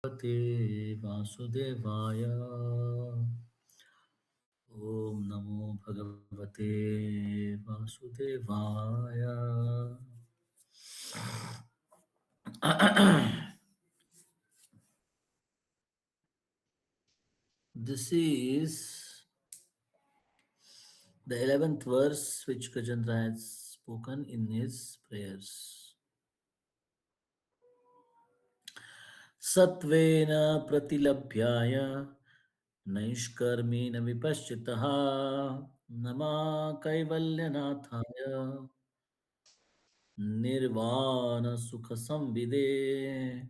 भगवते वासुदेवाय ॐ नमो भगवते वासुदेवाय This is the 11th verse which Gajendra has spoken in his prayers. Satvena pratilabhyaya नैष्कर्मेण विपश्चितः नमा कैवल्यनाथाय निर्वाण sukha samvide.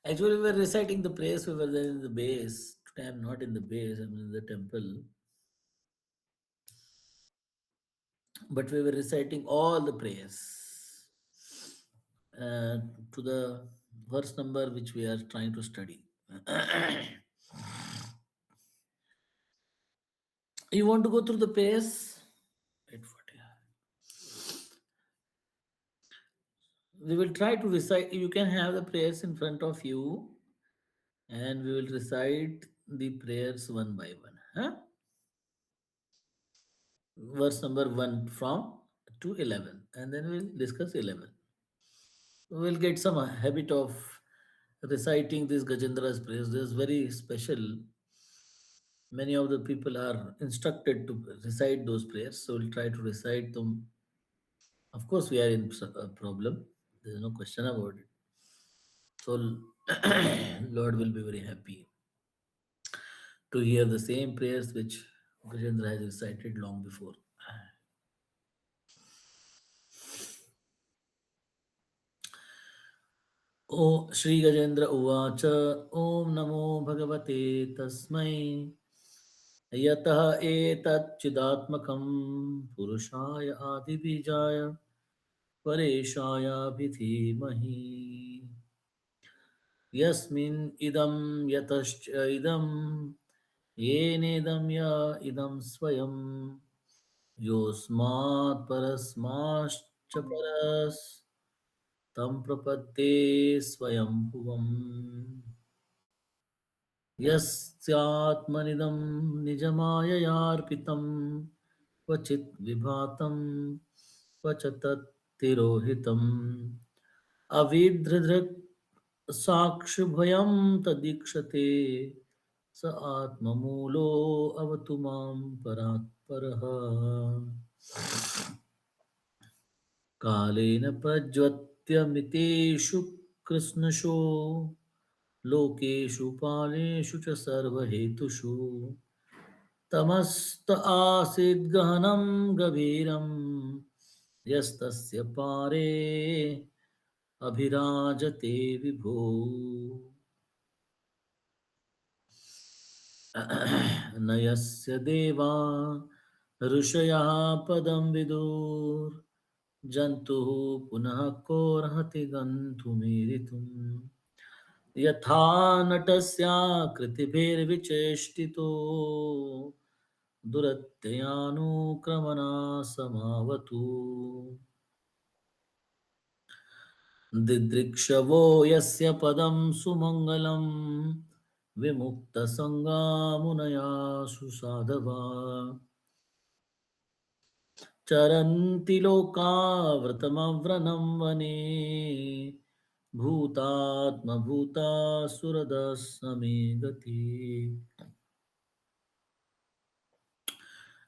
Actually, we were reciting the prayers. We were there in the base. Today, I'm not in the base. I'm in the temple. But we were reciting all the prayers uh, to the verse number which we are trying to study. You want to go through the prayers? Wait for it. We will try to recite. You can have the prayers in front of you, and we will recite the prayers one by one. Huh? Verse number 1 from to 11, and then we'll discuss 11. We'll get some habit of reciting this Gajendra's prayers. This is very special. Many of the people are instructed to recite those prayers, so we'll try to recite them. Of course, we are in a problem. There's no question about it. So, Lord will be very happy to hear the same prayers which Gajendra has recited long before. ओ श्री गजेन्द्र उवाच ॐ नमो भगवते तस्मै यतः एतच्चिदात्मकं पुरुषाय आदिबीजाय परेशायाभिधीमहि यस्मिन् इदं यतश्च इदं येनेदं य इदं स्वयं योऽस्मात् परस्माश्च परस् तं प्रपद्ये स्वयंभुवम् यस्यात्मनिदं निजमाययार्पितं क्वचित् विभातं क्वच तत्तिरोहितम् अविद्रधृक् साक्षिभयं तदीक्षते स आत्ममूलो अवतु मां परात्परः कालेन प्रज्वत्यमितेषु कृष्णशो लोकेषु पालेषु च सर्वहेतुषु तमस्त आसीद्गहनं गभीरं यस्तस्य पारे अभिराजते विभो न यस्य देवा ऋषयः पदं विदुर्जन्तुः पुनः कोऽर्हति गन्तुमीरितुम् यथा नटस्याकृतिभिर्विचेष्टितो दुरत्ययानुक्रमणा समावतु दिदृक्षवो यस्य पदं सुमङ्गलं विमुक्तसङ्गामुनया सुसाधवा चरन्ति लोकावृतमव्रनं वने भूतात्मभूता सुरदस्समे गति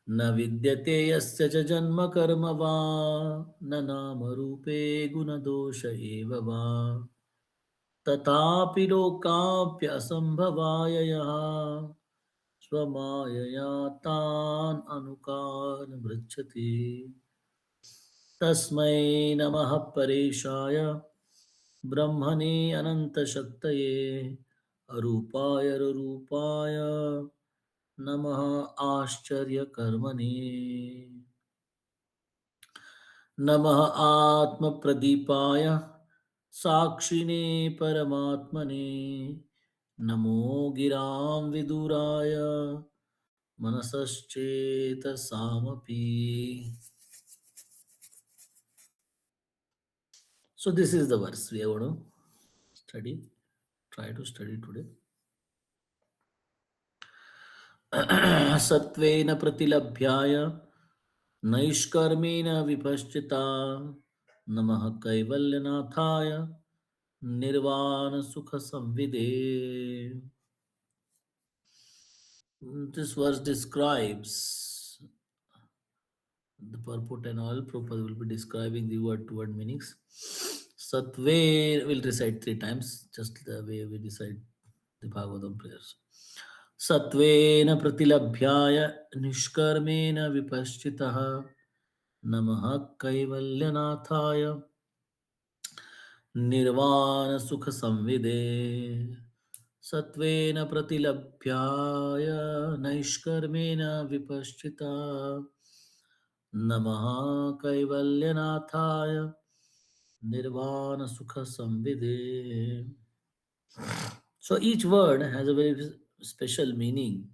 न विद्यते यस्य च जन्म कर्म वा न नामरूपे गुणदोष एव वा तथापि लोकाप्यसम्भवाय यः स्वमायया तान् अनुकान् पृच्छति तस्मै नमः परेशाय ब्रह्मणे अनन्तशक्तये अरूपाय रूपाय नमः आश्चर्यकर्मणे नमः आत्मप्रदीपाय साक्षिणे परमात्मने नमो गिरां विदुराय मनसश्चेतसामपि. So this is the verse we are going to study. try to study today. सत्वेन प्रतिलभ्याय नैष्कर्मेण विपश्चिता नमः कैवल्यनाथाय निर्वाण सुख संविदे. This verse describes the purport and all. Prabhupada will be describing the word to word meanings. Satve will recite three times, just the way we recite the Bhagavatam prayers. सत्वेन प्रतिलभ्याय निष्कर्मेण विपश्चितः नमः कैवल्यनाथाय निर्वाण सुख संविदे. सत्वेन प्रतिलभ्याय नैष्कर्मेण विपश्चिता नमः कैवल्यनाथाय निर्वाण sukha samvide. So each word has a very special meaning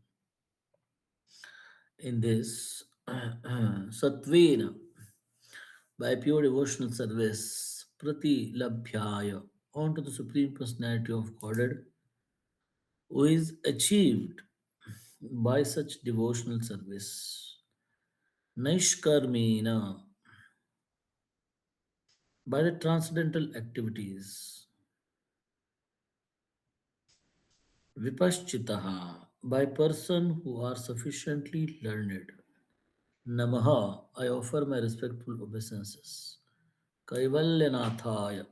in this. Satvena, by pure devotional service, prati labhyaya, onto the Supreme Personality of Godhead, who is achieved by such devotional service. Naishkarmena, by the transcendental activities. Vipaschitaha, by person who are sufficiently learned. Namaha, I offer my respectful obeisances. Kaivalyanathaya,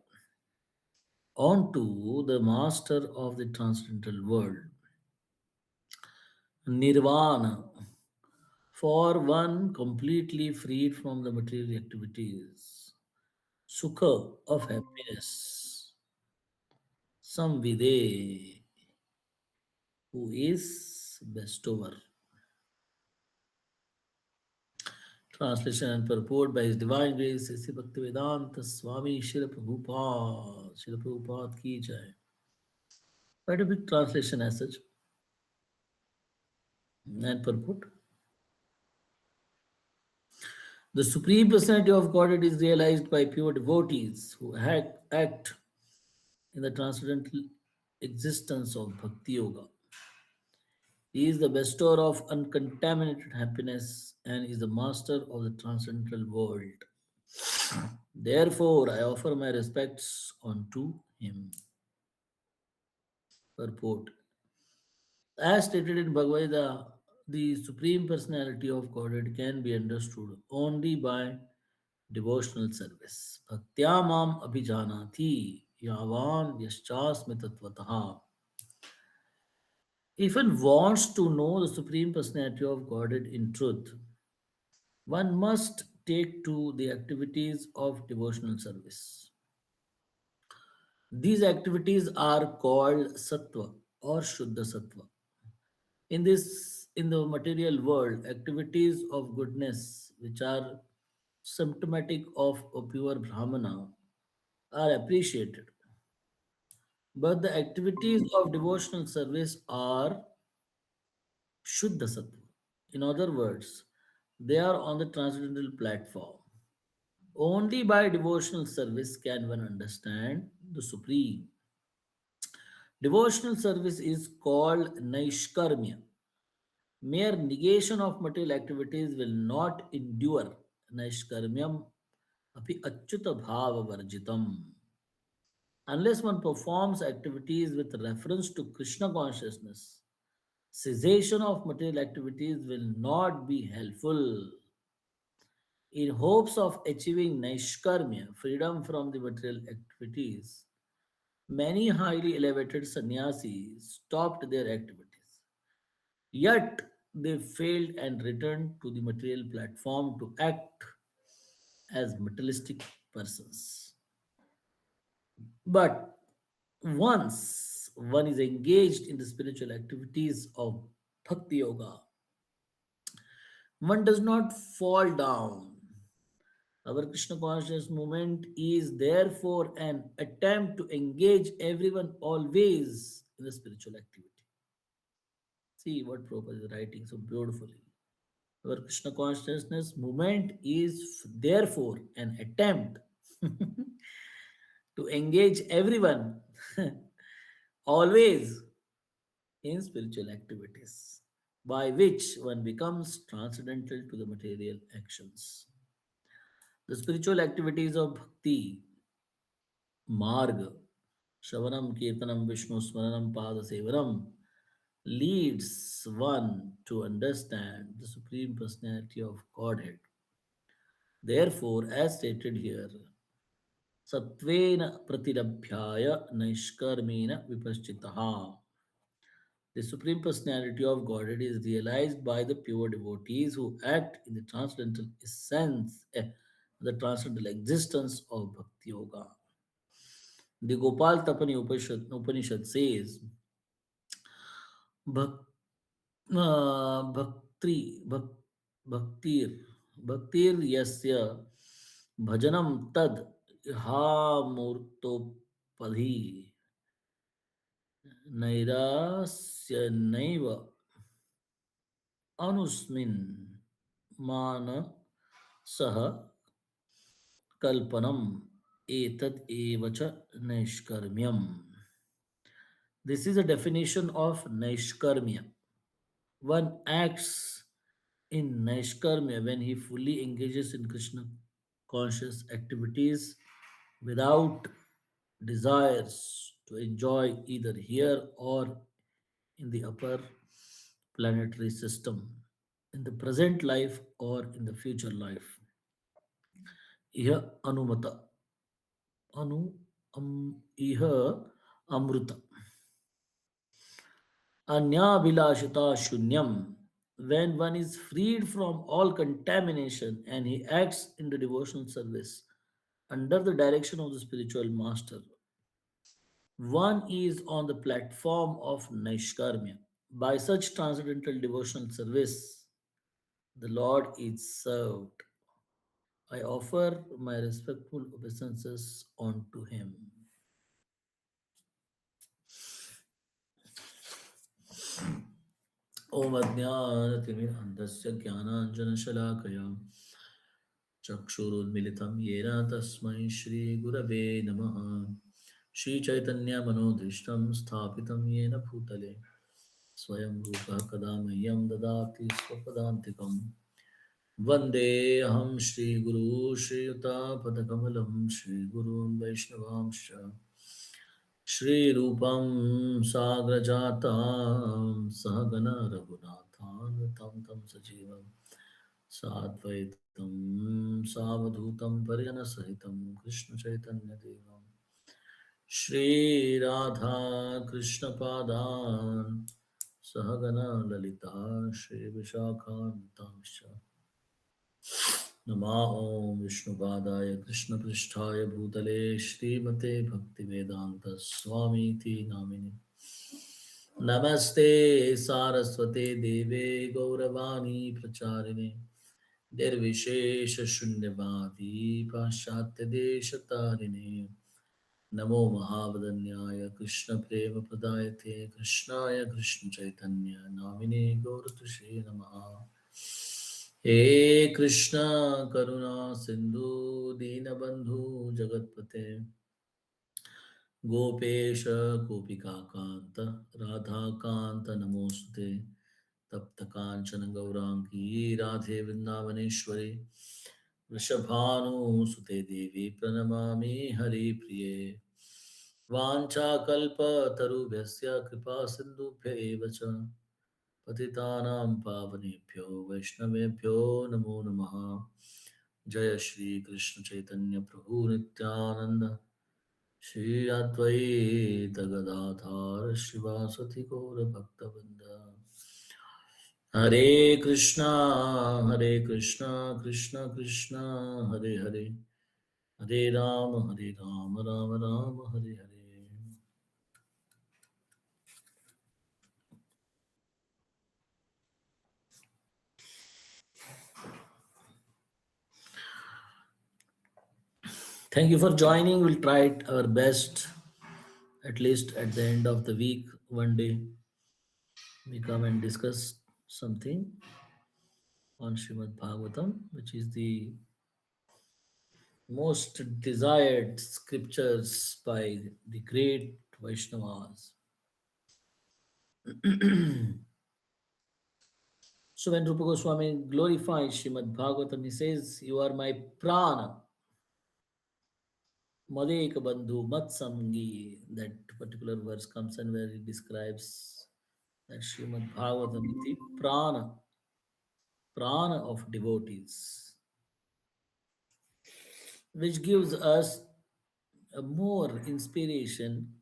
onto the master of the transcendental world. Nirvana, for one completely freed from the material activities. Sukha, of happiness. Samvide, who is bestower. Translation and purport by His Divine Grace, Sri Bhaktivedanta Swami Srila Prabhupada. Srila Prabhupada ki jai. Quite a big translation as such. And purport. The Supreme Personality of Godhead is realized by pure devotees who act in the transcendental existence of Bhakti Yoga. He is the bestower of uncontaminated happiness and is the master of the transcendental world. Therefore, I offer my respects unto him. Purport. As stated in Bhagavad Gita, the Supreme Personality of Godhead can be understood only by devotional service. Bhaktyamam abhijanati yavan yaschasmi tatvataha. If one wants to know the Supreme Personality of Godhead in truth, one must take to the activities of devotional service. These activities are called sattva or shuddha sattva. In the material world, activities of goodness, which are symptomatic of a pure Brahmana, are appreciated. But the activities of devotional service are Shuddha Sattva. In other words, they are on the transcendental platform. Only by devotional service can one understand the Supreme. Devotional service is called Naishkarmya. Mere negation of material activities will not endure. Naishkarmyam api achyuta bhava varjitam. Unless one performs activities with reference to Krishna consciousness, cessation of material activities will not be helpful. In hopes of achieving Naishkarmya, freedom from the material activities, many highly elevated sannyasis stopped their activities. Yet they failed and returned to the material platform to act as materialistic persons. But once one is engaged in the spiritual activities of Bhakti Yoga, one does not fall down. Our Krishna conscious movement is therefore an attempt to engage everyone always in the spiritual activity. See what Prabhupada is writing so beautifully. Our Krishna consciousness movement is therefore an attempt to engage everyone always in spiritual activities, by which one becomes transcendental to the material actions. The spiritual activities of bhakti, marga, Shravanam, Kirtanam, Vishnu Smaranam, Pada Sevanam leads one to understand the Supreme Personality of Godhead. Therefore, as stated here, Satvena Pratirabhyaya Naishkarmena Vipaschitaha. The Supreme Personality of Godhead is realized by the pure devotees who act in the transcendental essence, the transcendental existence of Bhakti Yoga. The Gopal Tapani Upanishad says, "Bhak- Bhaktri, Bhaktir, Bhaktir Yasya Bhajanam Tad Ha Murtopadhi Nairasya Naiva Anusmin Mana Saha Kalpanam Etad Evacha Naishkarmyam." This is a definition of Naishkarmya. One acts in Naishkarmya when he fully engages in Krishna conscious activities without desires to enjoy either here or in the upper planetary system, in the present life or in the future life. Iha anumata, anu iha amruta, anyabhilashita shunyam. When one is freed from all contamination and he acts in the devotional service under the direction of the spiritual master, one is on the platform of Naishkarmya. By such transcendental devotional service, the Lord is served. I offer my respectful obeisances unto Him. Om Adnyanatimidandasya Jnananjanashalakaya Chakshurunmilitam Yena Tasmai Shri Gurave Namaha. Shri Chaitanya Manodhishtam Sthapitam Yena Bhutale Swayam Rupa Kadamahyam Dadati Swapadantikam Vandeham Shri Guru Shri Yuta Padakamalam Shri Gurun Vaishnavamsha Shri Rupam Sagrajatam Sahagana Raghunathan Tam Tam Sajivam Sadvaitam Savadhutam Pariyana Sahitam Krishna Chaitanya Devam Shri Radha Krishna Padan Sahagana Lalita Shri Vishakhan Tamsha Nama Om Vishnupadaya Krishna Pristhaya Bhutale Shrimate Bhaktivedanta Swami Ti Namini Namaste Saraswate Deve Gauravani Pracharine Nirvishesha Shunyavadi Paschatya Deshatarine Namo Mahavadanyaya Krishna Prema Pradayate Krishnaya Krishna Chaitanya Namine Gauratushe Namaha He Krishna Karuna Sindhu Dinabandhu Jagatpate Gopesha Gopika Kanta Radha Kanta Namoste Tapta Kanchana Gaurangi Radhe Vrindavaneshwari Vrishabhanu Sute Devi Pranamami Hari Priye Vancha Kalpa Tarubhyasya Kripa Sindhubhya Evacha Patitanam Pavanebhyo Vaishnavebhyo Namo Namaha Jaya Shri Krishna Chaitanya Prabhu Nityananda Shri Advaita Gadadhar Shivasati Gaura Bhaktavinda Hare Krishna Krishna Krishna Hare Hare Hare Rama Rama Rama Hare Hare. Thank you for joining. We'll try it our best, at least at the end of the week, one day, we come and discuss something on Srimad Bhagavatam, which is the most desired scriptures by the great Vaishnavas. So when Rupa Goswami glorifies Srimad Bhagavatam, he says, "You are my prana, madeka bandhu, matsamgi." That particular verse comes and where he describes that Srimad Bhagavatam is the prana of devotees, which gives us a more inspiration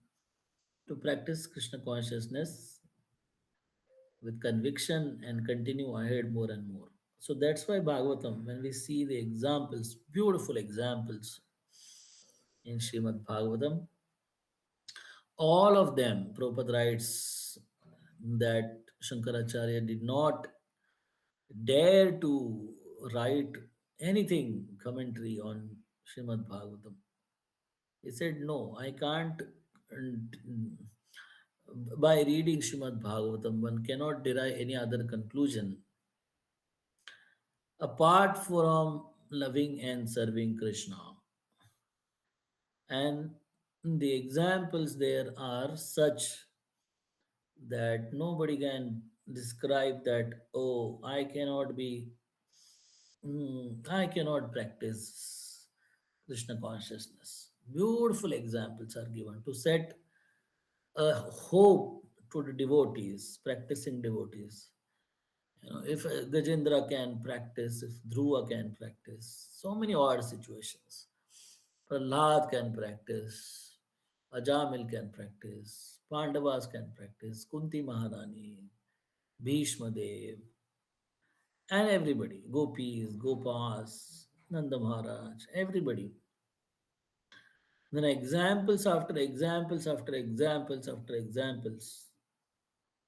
to practice Krishna consciousness with conviction and continue ahead more and more. So that's why Bhagavatam, when we see the examples, beautiful examples in Srimad Bhagavatam, all of them, Prabhupada writes that Shankaracharya did not dare to write anything commentary on Srimad Bhagavatam. He said, no, I can't. And by reading Srimad Bhagavatam, one cannot derive any other conclusion apart from loving and serving Krishna. And the examples there are such that nobody can describe that, oh, I cannot practice Krishna consciousness. Beautiful examples are given to set a hope to the devotees, practicing devotees. If Gajendra can practice, if Dhruva can practice, so many odd situations. Prahlad can practice, Ajamil can practice, Pandavas can practice, Kunti Maharani, Bhishma Dev, and everybody, Gopis, Gopas, Nanda Maharaj, everybody. Then examples after examples after examples after examples.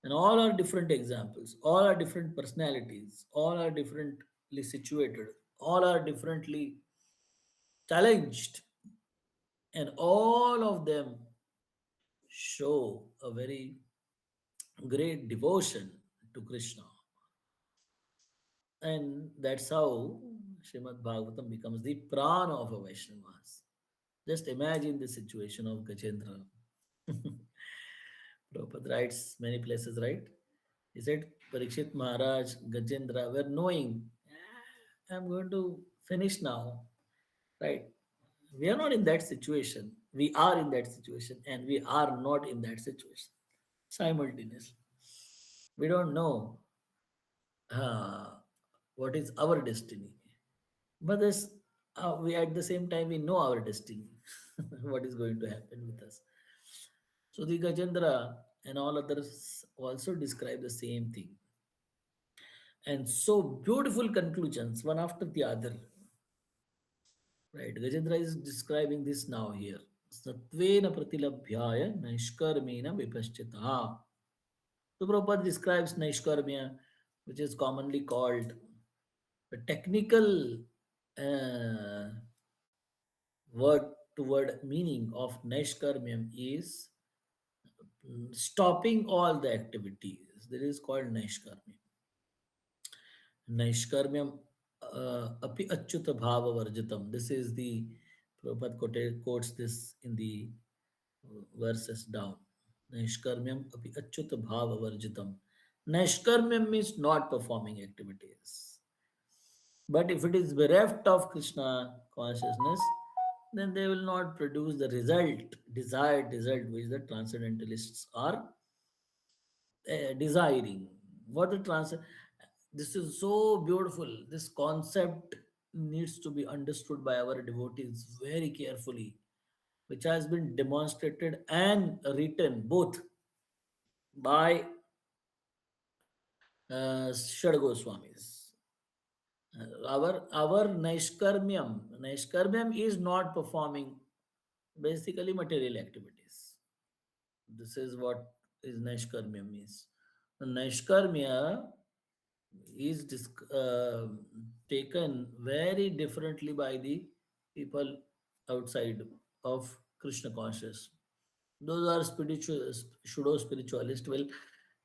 And all are different examples, all are different personalities, all are differently situated, all are differently challenged, and all of them show a very great devotion to Krishna. And that's how Srimad Bhagavatam becomes the prana of a Vaishnavas. Just imagine the situation of Gajendra. Prabhupada writes many places, right? He said, Parikshit Maharaj, Gajendra were knowing, I'm going to finish now, right? We are not in that situation. We are in that situation, and we are not in that situation simultaneously. We don't know uh, what is our destiny. But this, we at the same time we know our destiny, what is going to happen with us. So the Gajendra and all others also describe the same thing, and so beautiful conclusions one after the other. Right, Gajendra is describing this now here. Satvena pratilabhyaya naishkarmena vipaschita. So Prabhupada describes naishkarmya, which is commonly called the technical uh, word to word meaning of Naishkarmyam is stopping all the activities. That is called Naishkarmyam. Naishkarmyam api achyuta bhava varjitam. This is the Prabhupada quotes this in the verses down. Naishkarmyam api achyuta bhava varjitam. Naishkarmyam means not performing activities. But if it is bereft of Krishna consciousness, then they will not produce the desired result which the transcendentalists are desiring. What the trans This is so beautiful. This concept needs to be understood by our devotees very carefully, which has been demonstrated and written both by Shad Goswamis. Our Naishkarmyam is not performing basically material activities. This is what is Naishkarmya means. The Naishkarmya is taken very differently by the people outside of Krishna conscious. Those are pseudo spiritualist. Well,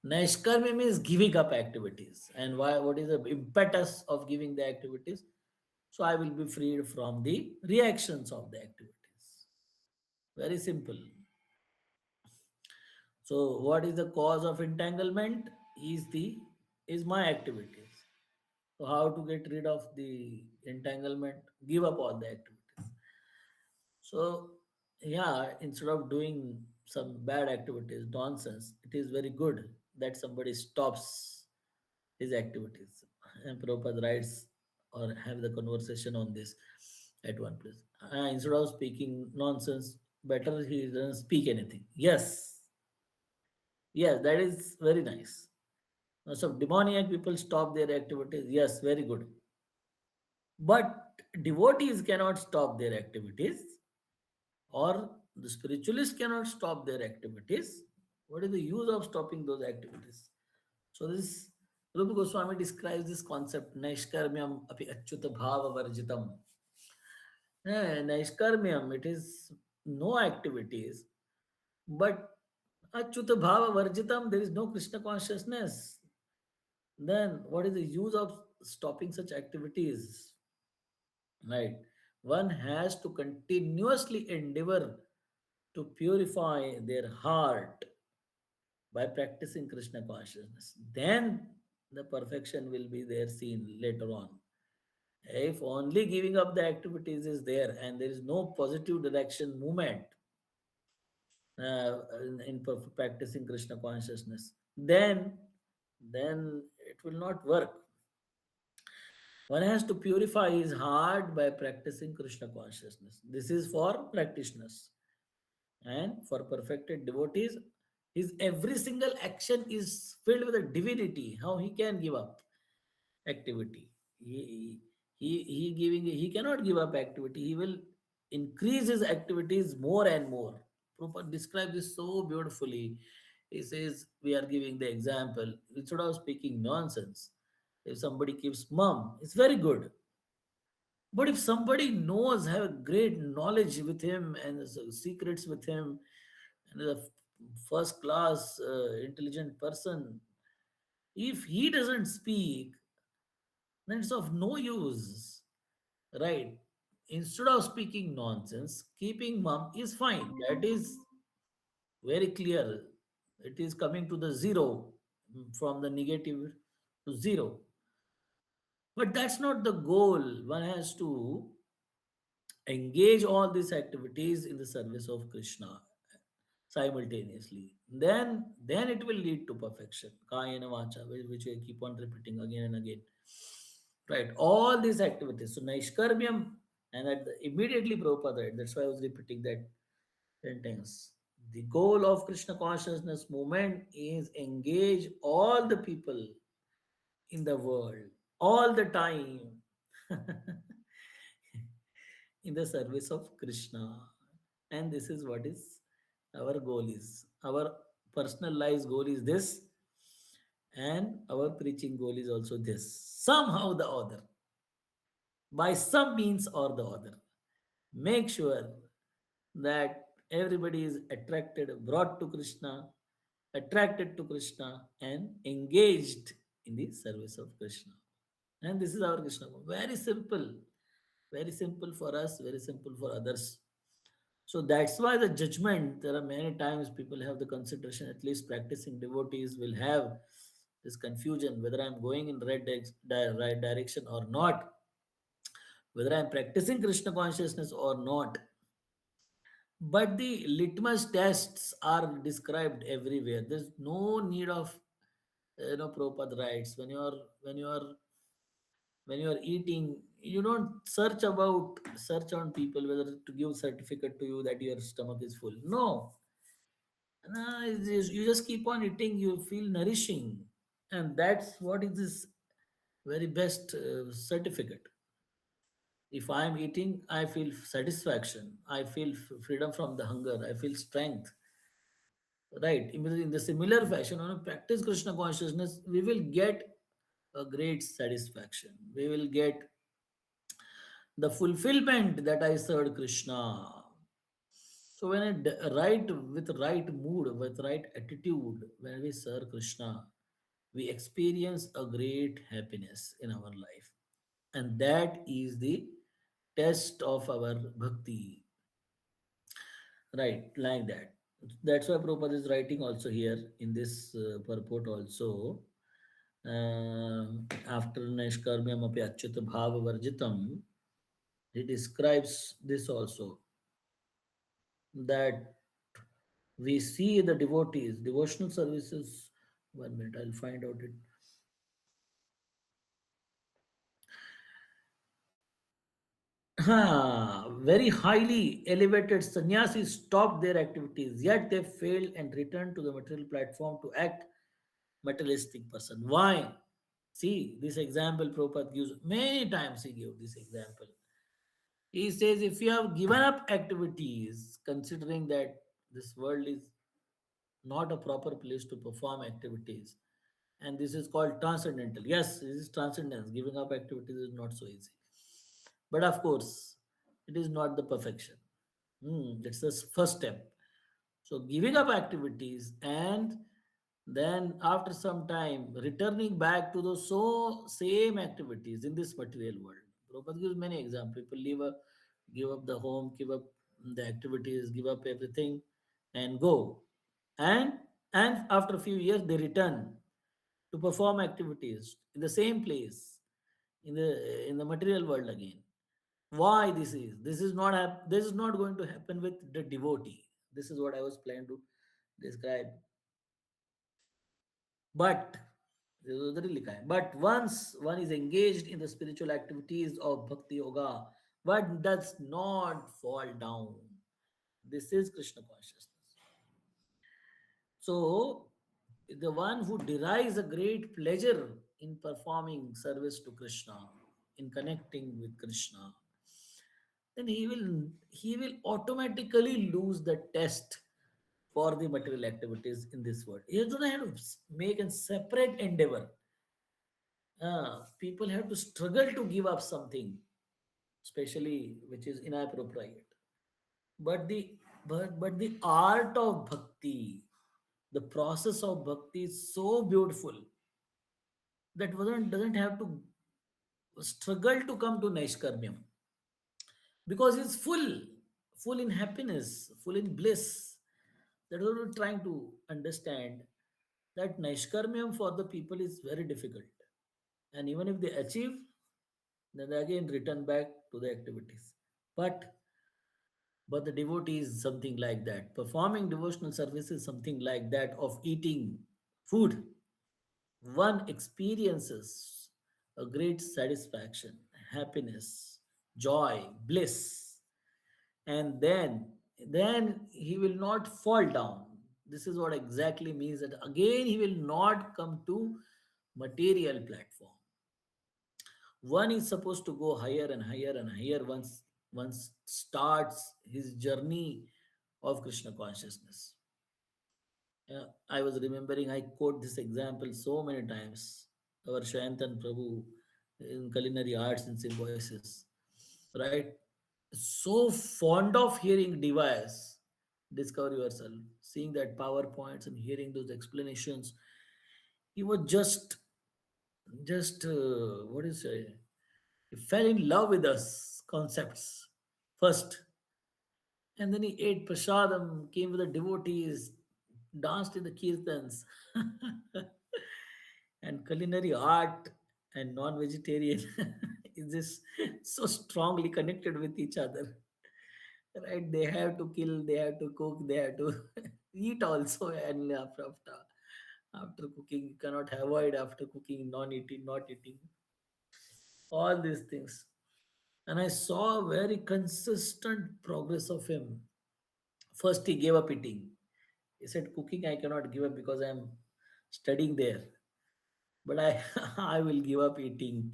Naishkarmya means giving up activities. And why? What is the impetus of giving the activities? So I will be freed from the reactions of the activities. Very simple. So what is the cause of entanglement? Is the is my activities. So how to get rid of the entanglement? Give up all the activities. So yeah, instead of doing some bad activities, nonsense, it is very good that somebody stops his activities. And Prabhupada writes or have the conversation on this at one place. Instead of speaking nonsense, better he doesn't speak anything. Yes, yes, that is very nice. So demoniac people stop their activities. Yes, very good. But devotees cannot stop their activities, or the spiritualists cannot stop their activities. What is the use of stopping those activities? So this Rupa Goswami describes this concept, Naishkarmyam api achyuta bhava varjitam. Naishkarmyam, it is no activities, but achyuta bhava varjitam, there is no Krishna consciousness. Then what is the use of stopping such activities? Right? One has to continuously endeavor to purify their heart by practicing Krishna consciousness. Then the perfection will be there seen later on. If only giving up the activities is there and there is no positive direction movement in practicing Krishna consciousness, then it will not work. One has to purify his heart by practicing Krishna consciousness. This is for practitioners. And for perfected devotees, his every single action is filled with a divinity. How he can give up activity? He cannot give up activity. He will increase his activities more and more. Prabhupada describes this so beautifully. He says we are giving the example instead of speaking nonsense. If somebody keeps mum, it's very good. But if somebody knows, have a great knowledge with him and secrets with him, and is a first class intelligent person, if he doesn't speak, then it's of no use, right? Instead of speaking nonsense, keeping mum is fine. That is very clear. It is coming to the zero, from the negative to zero. But that's not the goal. One has to engage all these activities in the service of Krishna simultaneously. Then it will lead to perfection. Kayana vacha, which we keep on repeating again and again. Right. All these activities. So Naishkarmyam, and immediately Prabhupada, right? That's why I was repeating that sentence. The goal of Krishna consciousness movement is engage all the people in the world all the time in the service of Krishna. And this is what is our goal is. Our personalized goal is this, and our preaching goal is also this. Somehow the other, by some means or the other, make sure that everybody is attracted, brought to Krishna, attracted to Krishna, and engaged in the service of Krishna. And this is our Krishna. Very simple for us, very simple for others. So that's why the judgment, there are many times people have the consideration, at least practicing devotees will have this confusion whether I'm going in right direction or not, whether I'm practicing Krishna consciousness or not. But the litmus tests are described everywhere. There's no need of Prabhupada writes when you are eating, you don't search on people whether to give certificate to you that your stomach is full. No, you just keep on eating, you feel nourishing, and that's what is this very best certificate. If I am eating, I feel satisfaction, I feel freedom from the hunger, I feel strength, right? In the similar fashion, when we practice Krishna consciousness, we will get a great satisfaction, we will get the fulfillment that I served Krishna. So when right with right mood, with right attitude, when we serve Krishna, we experience a great happiness in our life. And that is the test of our bhakti. Right, like that. That's why Prabhupada is writing also here in this purport also. After Naishkarmyam api achyuta bhava varjitam, he describes this also, that we see the devotees, devotional services. 1 minute, I'll find out it. Very highly elevated sannyasis stopped their activities, yet they failed and returned to the material platform to act materialistic person. Why? See, this example Prabhupada gives many times. He gave this example. He says, if you have given up activities, considering that this world is not a proper place to perform activities, and this is called transcendental. Yes, this is transcendence. Giving up activities is not so easy. But of course, it is not the perfection. It's the first step. So giving up activities and then after some time returning back to the so same activities in this material world. Prabhupada gives many examples. People give up the home, give up the activities, give up everything and go. And and after a few years they return to perform activities in the same place in the material world again. Why this is not going to happen with the devotee. This is what I was planning to describe. But this was the likha hai. But once one is engaged in the spiritual activities of bhakti yoga, one does not fall down. This is Krishna consciousness. So the one who derives a great pleasure in performing service to Krishna, in connecting with Krishna, then he will automatically lose the test for the material activities in this world. He doesn't have to make a separate endeavor. People have to struggle to give up something, especially which is inappropriate. But the art of bhakti, the process of bhakti is so beautiful that one doesn't have to struggle to come to Naishkarmyam because it's full in happiness, full in bliss. That is what we're trying to understand, that Naishkarmyam for the people is very difficult. And even if they achieve, then they again return back to the activities. But but the devotee is something like that. Performing devotional service is something like that of eating food. One experiences a great satisfaction, happiness, joy, bliss, and then he will not fall down. This is what exactly means that again he will not come to material platform. One is supposed to go higher and higher and higher once starts his journey of Krishna consciousness. I was remembering, I quote this example so many times. Our Shayantan Prabhu in culinary arts and symbiosis, right? So fond of hearing device, discover yourself, seeing that PowerPoints and hearing those explanations. He was just what is it? He fell in love with us concepts first, and then he ate prasadam, came with the devotees, danced in the kirtans, and culinary art and non-vegetarian is just so strongly connected with each other. Right? They have to kill, they have to cook, they have to eat also, and after cooking, you cannot avoid after cooking non-eating, not eating, all these things. And I saw a very consistent progress of him. First, he gave up eating. He said, "Cooking I cannot give up because I am studying there, but I I will give up eating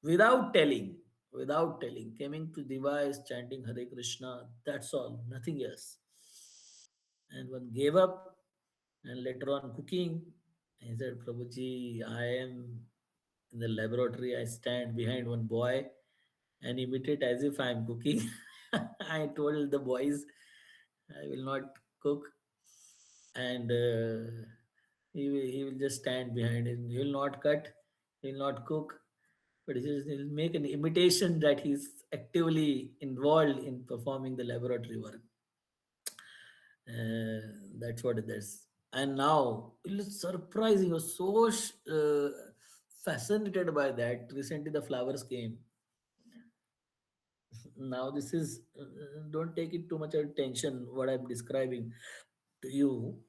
without telling." Without telling, coming to device, chanting Hare Krishna, that's all, nothing else. And one gave up, and later on cooking, he said, Prabhuji, I am in the laboratory, I stand behind one boy and imitate as if I am cooking. I told the boys, I will not cook, and he will just stand behind it. He will not cut, he will not cook, but he'll make an imitation that he's actively involved in performing the laboratory work. That's what it is. And now it's surprising. I was so fascinated by that. Recently, the flowers came. Now, this is don't take it too much attention. What I'm describing to you,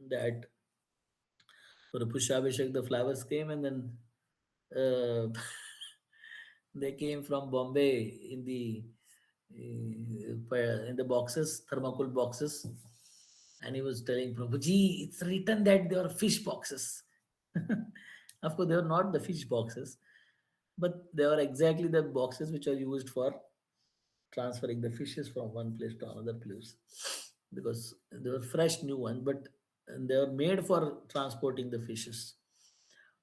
that for the Pushabhishek, the flowers came, and then uh, they came from Bombay in the boxes, thermocol boxes, and he was telling Prabhuji, it's written that they are fish boxes. Of course, they are not the fish boxes, but they are exactly the boxes which are used for transferring the fishes from one place to another place, because they were fresh new one, but they were made for transporting the fishes.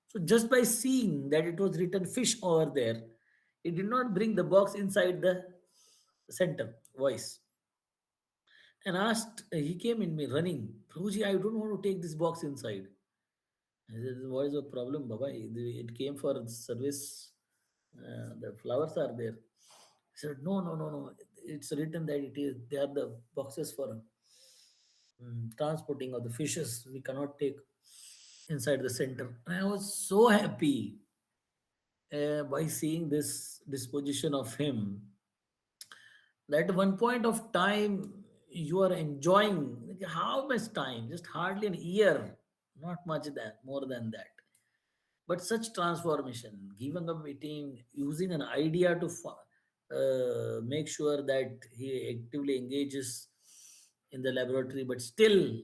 So just by seeing that it was written fish over there, it did not bring the box inside the center voice, and asked, he came in me running, Prabhuji, I don't want to take this box inside. I said, what is the problem, Baba? It came for service. The flowers are there. He said, no, no, no, no. It's written that it is. They are the boxes for transporting of the fishes. We cannot take inside the center. And I was so happy by seeing this disposition of him. That one point of time you are enjoying. Like, how much time? Just hardly an year. Not much that more than that. But such transformation, giving up eating, using an idea to make sure that he actively engages in the laboratory, but still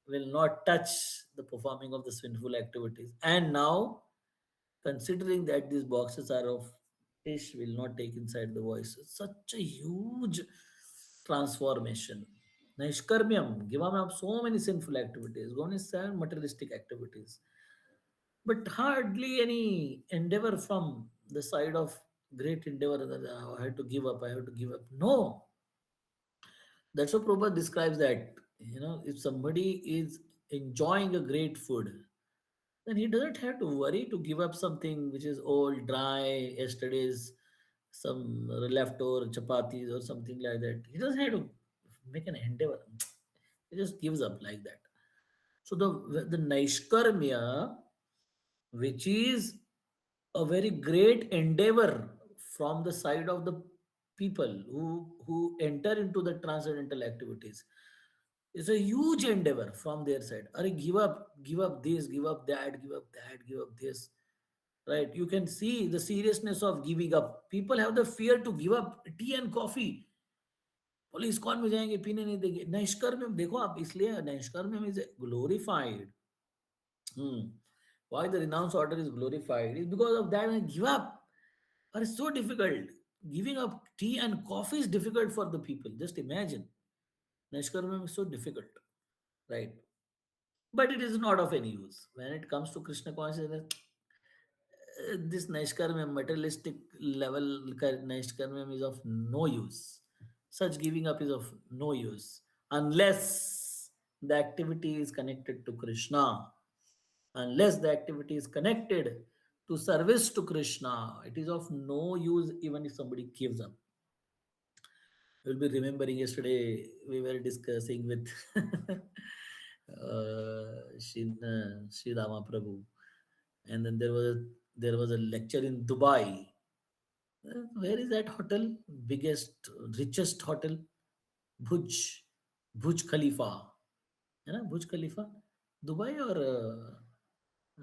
will not touch the performing of the sinful activities. And now, considering that these boxes are of fish, will not take inside the voice. It's such a huge transformation. Naishkarmyam, give up so many sinful activities, gone is materialistic activities, but hardly any endeavor from the side of great endeavor that I had to give up, I have to give up. No, that's what Prabhupada describes that. If somebody is enjoying a great food, then he doesn't have to worry to give up something which is old, dry, yesterday's some leftover chapatis or something like that. He doesn't have to make an endeavor. He just gives up like that. So the Naishkarmya, which is a very great endeavor from the side of the people who enter into the transcendental activities, it's a huge endeavor from their side. Are give up this, give up that, give up that, give up this. Right? You can see the seriousness of giving up. People have the fear to give up tea and coffee. Police कौन में जाएंगे, पीने नहीं देंगे. नैष्कर्म्य देखो आप, इसलिए naishkarmya is glorified. Why the renounce order is glorified is because of that. And give up are so difficult. Giving up tea and coffee is difficult for the people. Just imagine. Nashkarma is so difficult, right? But it is not of any use. When it comes to Krishna consciousness, this Naishkarma, materialistic level Naishkarma is of no use. Such giving up is of no use unless the activity is connected to Krishna. Unless the activity is connected to service to Krishna, it is of no use even if somebody gives up. You'll be remembering yesterday we were discussing with Sri Rama Prabhu, and then there was a lecture in Dubai. Where is that hotel? Biggest, richest hotel, Bhuj, Bhuj Khalifa. Bhuj Khalifa, Dubai or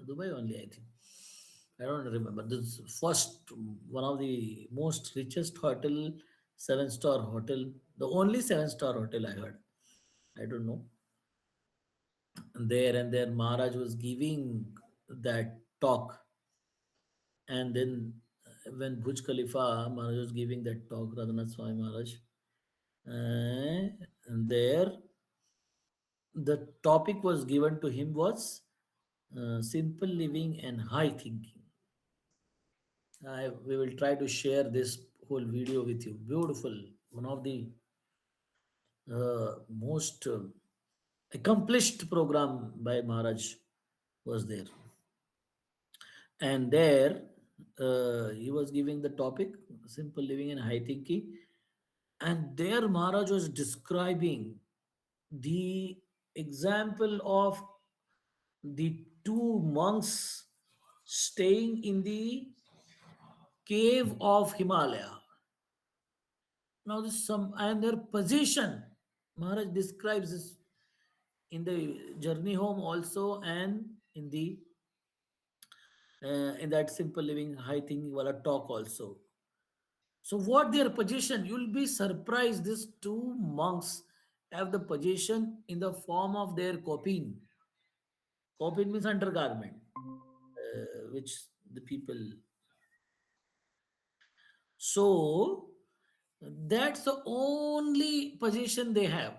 Dubai only, I think. I don't remember. This first one of the most richest hotel, 7-star hotel, the only 7-star hotel I heard. I don't know. And there Maharaj was giving that talk. And then when Bhuj Khalifa, Maharaj was giving that talk, Radhanath Swami Maharaj, and there the topic was given to him was simple living and high thinking. We will try to share this whole video with you. Beautiful. One of the most accomplished program by Maharaj was there. And there he was giving the topic simple living and high thinking. And there Maharaj was describing the example of the two monks staying in the cave of Himalaya. Now, this some and their position. Maharaj describes this in the journey home also, and in that simple living high thinking wala talk also. So, what their position? You'll be surprised. These two monks have the position in the form of their kopin. Kopin means undergarment, which the people. So that's the only position they have.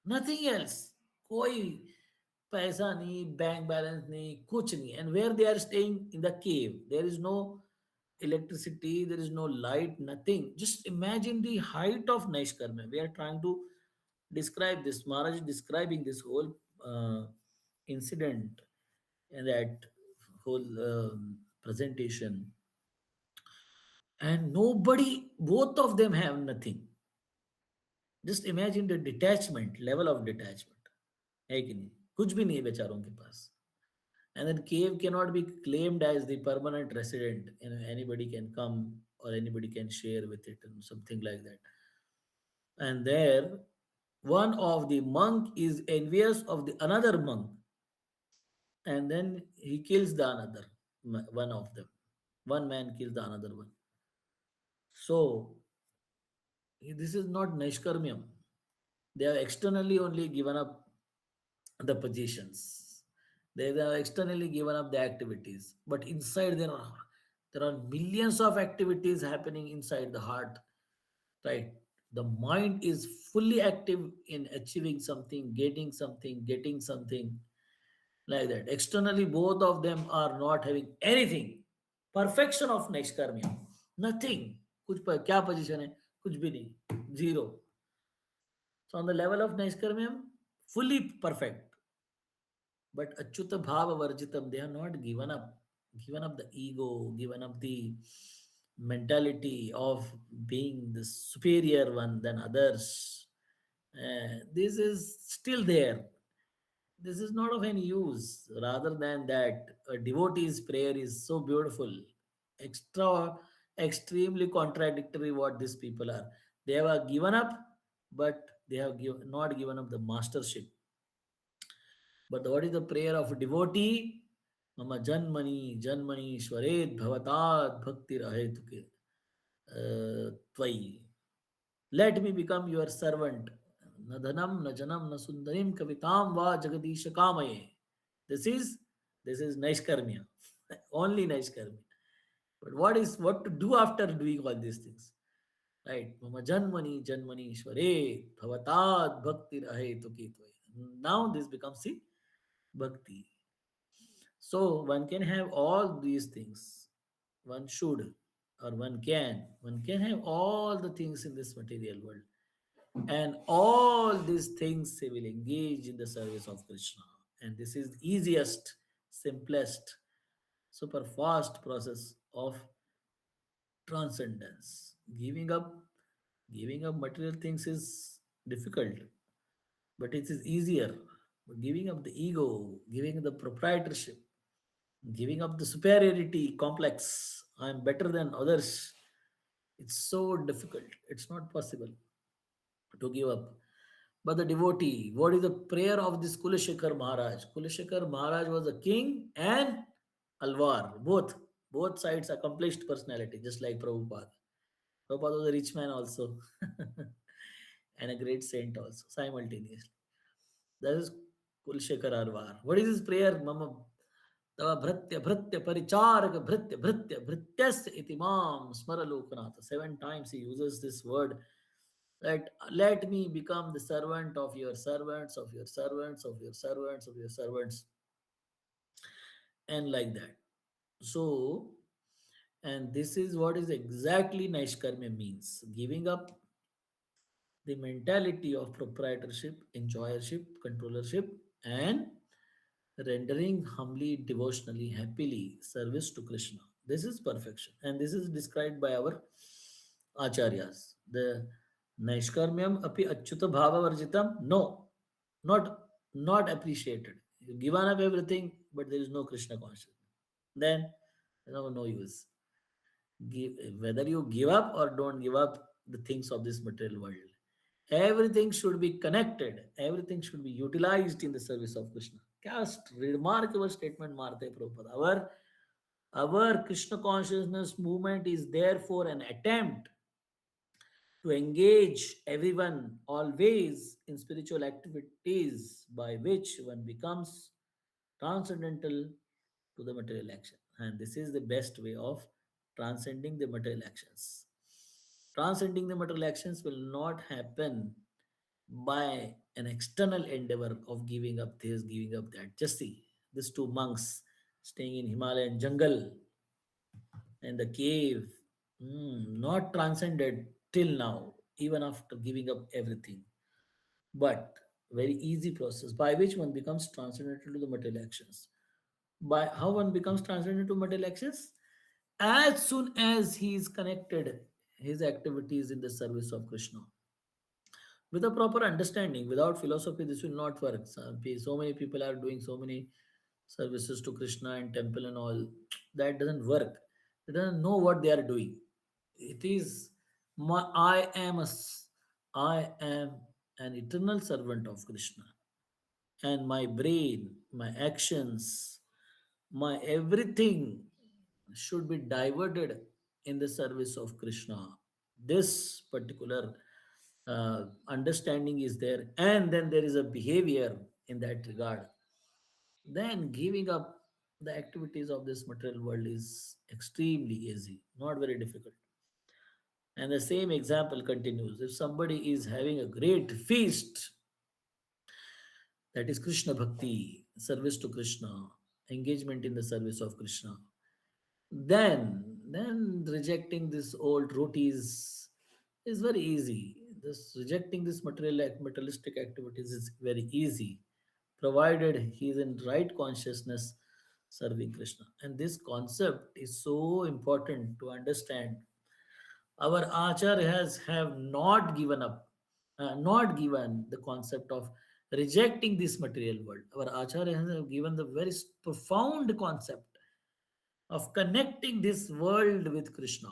Nothing else. कोई पैसा नहीं, bank balance नहीं, कुछ नहीं. And where they are staying in the cave, there is no electricity, there is no light, nothing. Just imagine the height of Naishkarma. We are trying to describe this. Maharaj is describing this whole incident and that whole presentation. And nobody, both of them have nothing. Just imagine the detachment, level of detachment. है कि नहीं? कुछ भी नहीं है बेचारों के पास. And then cave cannot be claimed as the permanent resident. Anybody can come or anybody can share with it and something like that. And there, one of the monk is envious of the another monk, and then he kills the another one of them. One man kills the another one. So this is not Naishkarmyam. They have externally only given up the positions. They have externally given up the activities. But inside there are millions of activities happening inside the heart, right? The mind is fully active in achieving something, getting something like that. Externally, both of them are not having anything. Perfection of Naishkarmya. Nothing. क्या position है? कुछ भी नहीं. Zero. So on the level of Naishkarmyam, fully perfect. But Achyuta Bhava Varjitam, they have not given up the ego, given up the mentality of being the superior one than others. This is still there. This is not of any use. Rather than that, a devotee's prayer is so beautiful, extra, extremely contradictory. What these people are, they have given up, but they have not given up the mastership. But what is the prayer of a devotee? Mama janmani janmani shwaret bhavatat bhakti rahetuke tvai. Let me become your servant. Na dhanam, na janam, na sundarim kavitam va jagadisha kamaye. This is this is Naishkarmya. Only Naishkarmya. But what to do after doing all these things? Right? Mama janmani janmani shware bhavatat bhakti rahetuke tvai. Now this becomes the bhakti. So one can have all these things. One should, or one can have all the things in this material world. And all these things they will engage in the service of Krishna. And this is the easiest, simplest, super fast process of transcendence. Giving up material things is difficult, but it is easier. But giving up the ego, giving the proprietorship, giving up the superiority complex, I'm better than others, it's so difficult. It's not possible to give up. But the devotee, what is the prayer of this Kulashekar Maharaj? Kulashekar Maharaj was a king and Alvar, both sides accomplished personality, just like Prabhupada. Prabhupada was a rich man also, and a great saint also, simultaneously. That is Kulashekar Alvar. What is his prayer? Mama तव भृत्य भृत्य Paricharak भृत्य भृत्य भृत्यस्य itimam smara lokanatha. 7 times he uses this word, that let me become the servant of your servants, of your servants, of your servants, of your servants, and like that. So, and this is what is exactly Naishkarmya means, giving up the mentality of proprietorship, enjoyership, controllership, and rendering humbly, devotionally, happily service to Krishna. This is perfection. And this is described by our acharyas. The Naishkarmyam api achyuta bhava varjitam? No. not not appreciated. You given up everything, but there is no Krishna consciousness. Then no use. Give, whether you give up or don't give up the things of this material world, everything should be connected. Everything should be utilized in the service of Krishna. Just remarkable statement, Marte Prabhupada. Our Krishna consciousness movement is therefore an attempt to engage everyone always in spiritual activities by which one becomes transcendental to the material action. And this is the best way of transcending the material actions. Transcending the material actions will not happen by an external endeavor of giving up this, giving up that. Just see these two monks staying in Himalayan jungle and the cave, not transcended till now, even after giving up everything. But very easy process by which one becomes transcendental to the material actions. By how one becomes transcendental to material actions? As soon as he is connected his activities in the service of Krishna with a proper understanding. Without philosophy, this will not work. So many people are doing so many services to Krishna and temple and all. That doesn't work. They don't know what they are doing. It is I am I am an eternal servant of Krishna, and my brain, my actions, my everything should be diverted in the service of Krishna. This particular understanding is there, and then there is a behavior in that regard. Then giving up the activities of this material world is extremely easy, not very difficult. And the same example continues. If somebody is having a great feast, that is Krishna Bhakti, service to Krishna, engagement in the service of Krishna, then rejecting this old rotis is very easy. This rejecting this materialistic activities is very easy, provided he is in right consciousness serving Krishna. And this concept is so important to understand. Our acharyas have not given up, not given the concept of rejecting this material world. Our acharyas have given the very profound concept of connecting this world with Krishna.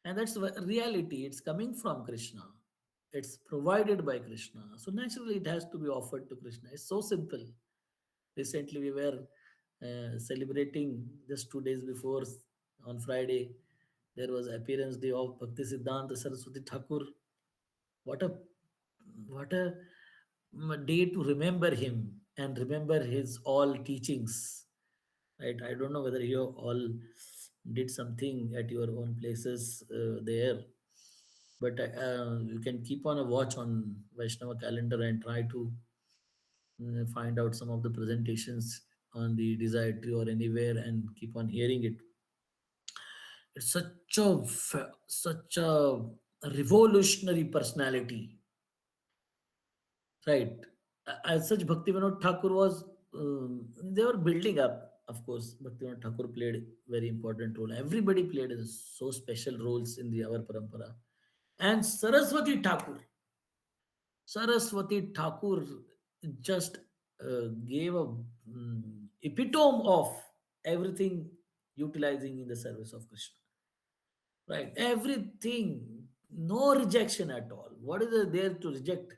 And that's reality. It's coming from Krishna. It's provided by Krishna. So naturally, it has to be offered to Krishna. It's so simple. Recently, we were celebrating just 2 days before on Friday. There was appearance day of Bhakti Siddhanta Saraswati Thakur. What a what a day to remember him and remember his all teachings. Right? I don't know whether you all did something at your own places there, but you can keep on a watch on Vaishnava calendar and try to find out some of the presentations on the desired tree or anywhere and keep on hearing it. It's such a revolutionary personality, right? As such, Bhaktivinoda Thakur was, they were building up. Of course, Bhaktivinoda Thakur played a very important role. Everybody played so special roles in the our parampara. And Saraswati Thakur just gave a epitome of everything utilizing in the service of Krishna. Right? Everything, no rejection at all. What is there to reject?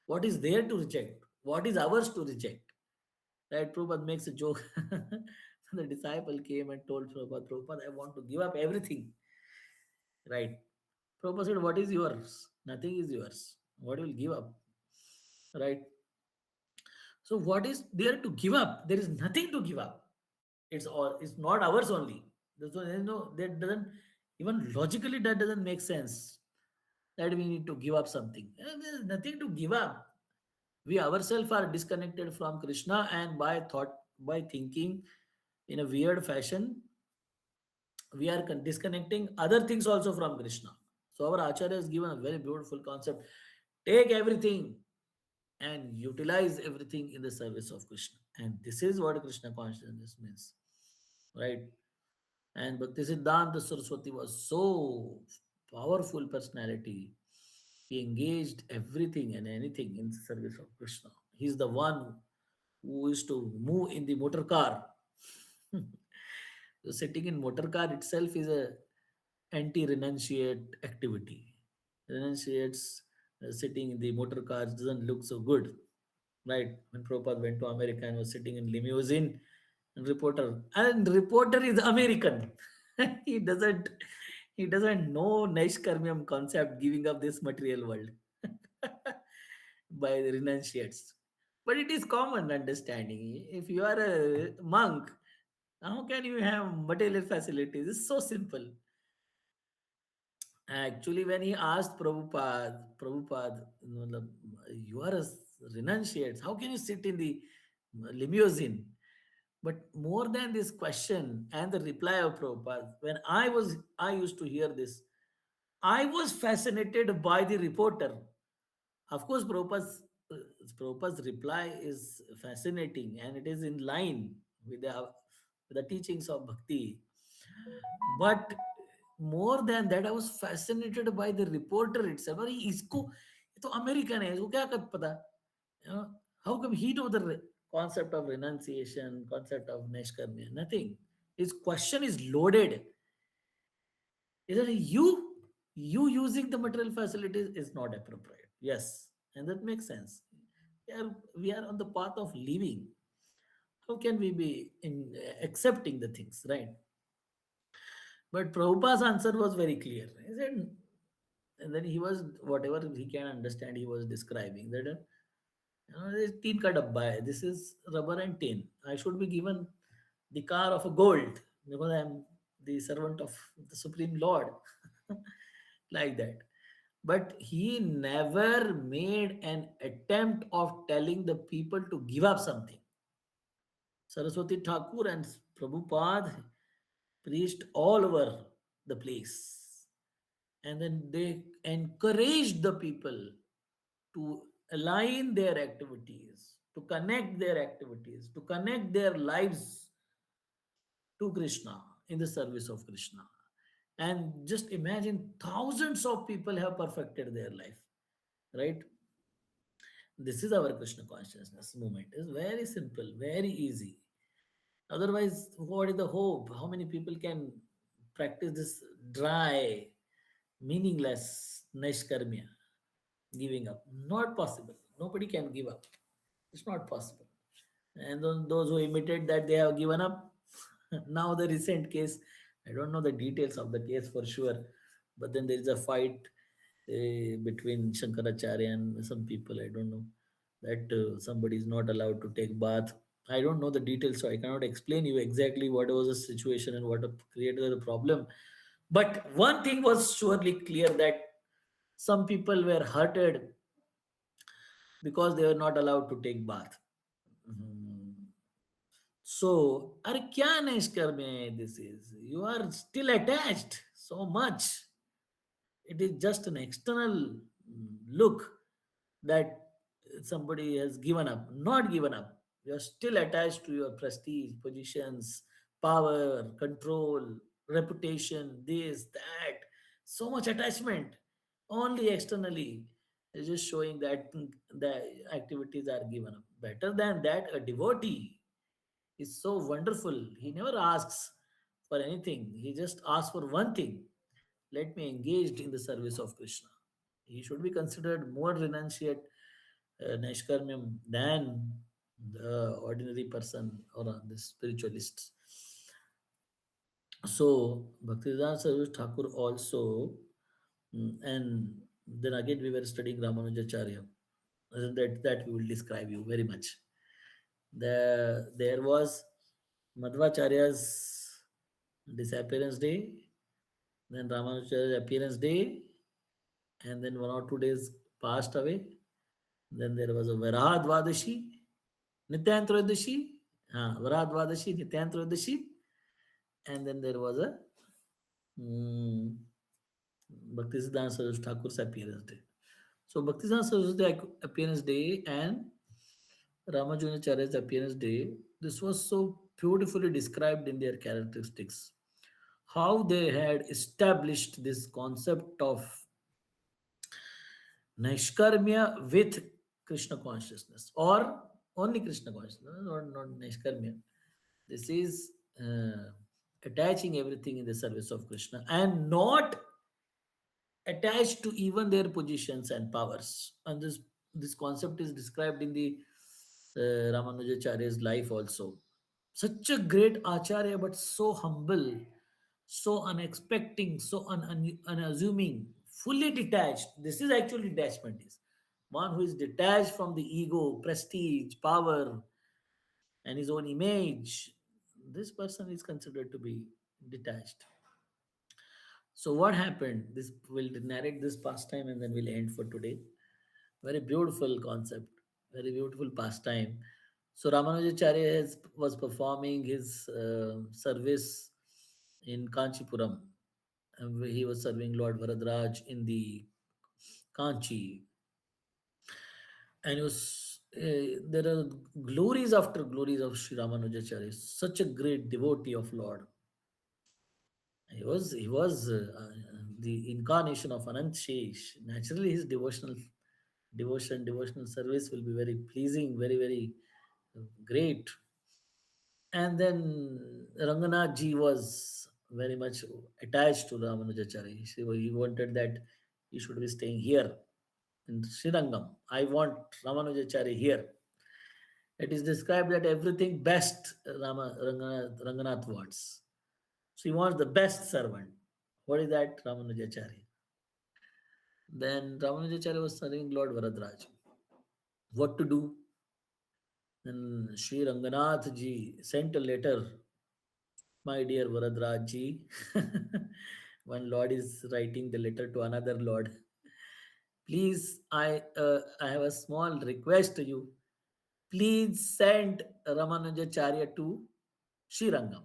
What is there to reject? What is ours to reject? Right? Prabhupada makes a joke. The disciple came and told Prabhupada, I want to give up everything. Right? Prabhupada said, what is yours? Nothing is yours. What will give up? Right? So what is there to give up? There is nothing to give up. It's all. It's not ours only. There's no. That doesn't even logically that doesn't make sense. That we need to give up something. There's nothing to give up. We ourselves are disconnected from Krishna, and by thinking in a weird fashion, we are disconnecting other things also from Krishna. So our Acharya has given a very beautiful concept. Take everything and utilize everything in the service of Krishna. And this is what Krishna consciousness means. Right? And Bhakti Siddhanta Saraswati was so powerful personality. He engaged everything and anything in service of Krishna. He's the one who used to move in the motor car. So sitting in motor car itself is a anti-renunciate activity. Renunciates sitting in the motor car doesn't look so good, right? When Prabhupada went to America and was sitting in limousine, and reporter is American. he doesn't he doesn't know Naishkarmyam concept, giving up this material world by the renunciates. But it is common understanding. If you are a monk, how can you have material facilities? It's so simple. Actually, when he asked Prabhupada, you are a renunciate. How can you sit in the limousine? But more than this question and the reply of Prabhupada, when I used to hear this, I was fascinated by the reporter. Of course, Prabhupada's reply is fascinating and it is in line with the teachings of bhakti. But more than that, I was fascinated by the reporter itself. अरे इसको ये तो American है इसको क्या कर पता you know, how come he know the concept of renunciation, concept of neshkarmya? Nothing. His question is loaded. Is that you using the material facilities is not appropriate? Yes, and that makes sense. We are on the path of living. How can we be in accepting the things, right? But Prabhupada's answer was very clear. He said, and then he was whatever he can understand. He was describing that this tin ka dabba hai. This is rubber and tin. I should be given the car of a gold because I am the servant of the Supreme Lord, like that. But he never made an attempt of telling the people to give up something. Saraswati Thakur and Prabhupada preached all over the place. And then they encouraged the people to align their activities, to connect their activities, to connect their lives to Krishna in the service of Krishna. And just imagine thousands of people have perfected their life, right? This is our Krishna consciousness movement. It's very simple, very easy. Otherwise, what is the hope? How many people can practice this dry, meaningless Naishkarmya, giving up? Not possible. Nobody can give up. It's not possible. And those who imitate that, they have given up. Now, the recent case, I don't know the details of the case for sure, but then there is a fight between Shankaracharya and some people. I don't know that somebody is not allowed to take bath. I don't know the details, so I cannot explain you exactly what was the situation and what created the problem. But one thing was surely clear that some people were hurted because they were not allowed to take bath. Mhm. So, अरे क्या निष्कर में this is? You are still attached so much. It is just an external look that somebody has given up. Not given up. You are still attached to your prestige, positions, power, control, reputation, this, that. So much attachment. Only externally. It's just showing that the activities are given up. Better than that, a devotee is so wonderful. He never asks for anything. He just asks for one thing. Let me engage in the service of Krishna. He should be considered more renunciate Naishkarmyam than the ordinary person or the spiritualists. So Bhaktivedanta Sarvas Thakur also, and then again we were studying Ramanujacharya. That we will describe you very much. There was Madhvacharya's disappearance day, then Ramanujacharya's appearance day, and then 1 or 2 days passed away. Then there was a Varadvadashi, Nityantrodashi, Varadvadashi, Nityantrodashi, and then there was a mm, Bhaktisiddhanta Saraswati Thakur's appearance day. So Bhaktisiddhanta Saraswati appearance day and Ramajunacharya's appearance day, this was so beautifully described in their characteristics. How they had established this concept of Naishkarmya with Krishna consciousness or only Krishna consciousness, not Naishkarmya. This is attaching everything in the service of Krishna and not attached to even their positions and powers. And this concept is described in the Ramanujacharya's life also. Such a great acharya, but so humble, so unexpecting, so unassuming, fully detached. This is actually detachment is one who is detached from the ego, prestige, power, and his own image. This person is considered to be detached. So what happened? This will narrate this pastime and then we'll end for today. Very beautiful concept, very beautiful pastime. So Ramanujacharya was performing his service in Kanchipuram. And he was serving Lord Varadraj in the Kanchi. And he was, there are glories after glories of Sri Ramanujacharya, such a great devotee of Lord. He was the incarnation of Anant Shesh. Naturally, his devotional service will be very pleasing, very, very great. And then Ranganath ji was very much attached to Ramanujacharya. He wanted that he should be staying here in Srirangam. I want Ramanujacharya here. It is described that everything best Ranganath wants. So he wants the best servant. What is that? Ramanujacharya. Then Ramanujacharya was serving Lord Varadraj. What to do? Then Sri Ranganath ji sent a letter. My dear Varadraj ji, one Lord is writing the letter to another Lord. Please, I have a small request to you. Please send Ramanujacharya to Srirangam.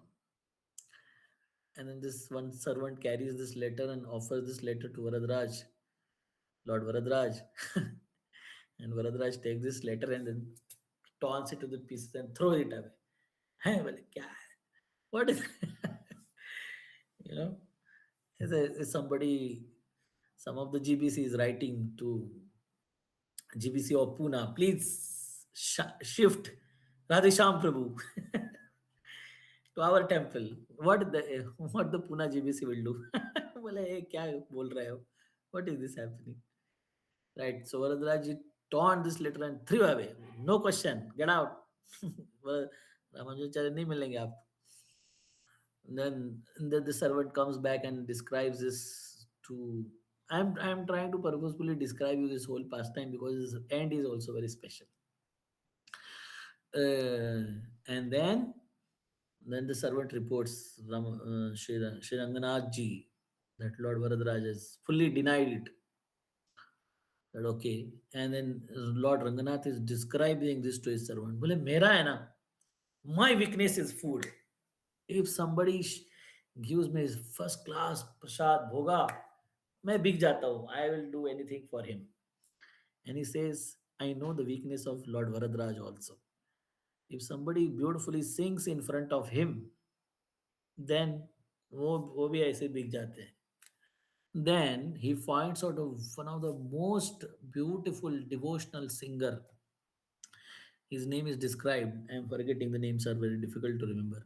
And then this one servant carries this letter and offers this letter to Varadraj, Lord Varadraj. And Varadraj takes this letter and then torns it to the pieces and throws it away. Hey, well, kya hai? What is you know? Is somebody, some of the GBC is writing to GBC of Pune, please shift Radhesham Prabhu to our temple. What the Pune GBC will do? बोले "ए, क्या बोल रहे हो? What is this happening? Right. So Varadraj torn this letter and threw away. No question. Get out. Ramanujacharya नहीं मिलेंगे आप. Then the servant comes back and describes this to. I'm trying to purposefully describe you this whole pastime because this end is also very special. And then the servant reports Shri Ranganath ji that Lord Varadraj has fully denied it. That okay. And then Lord Ranganath is describing this to his servant. Bole, mera hai na, my weakness is food. If somebody gives me first class prasad bhoga, मैं बिक जाता हूँ. I will do anything for him. And he says, I know the weakness of Lord Varadraj also. If somebody beautifully sings in front of him, then वो भी ऐसे बिक जाते हैं. Then he finds out of one of the most beautiful devotional singer. His name is described. I am forgetting the names are very difficult to remember.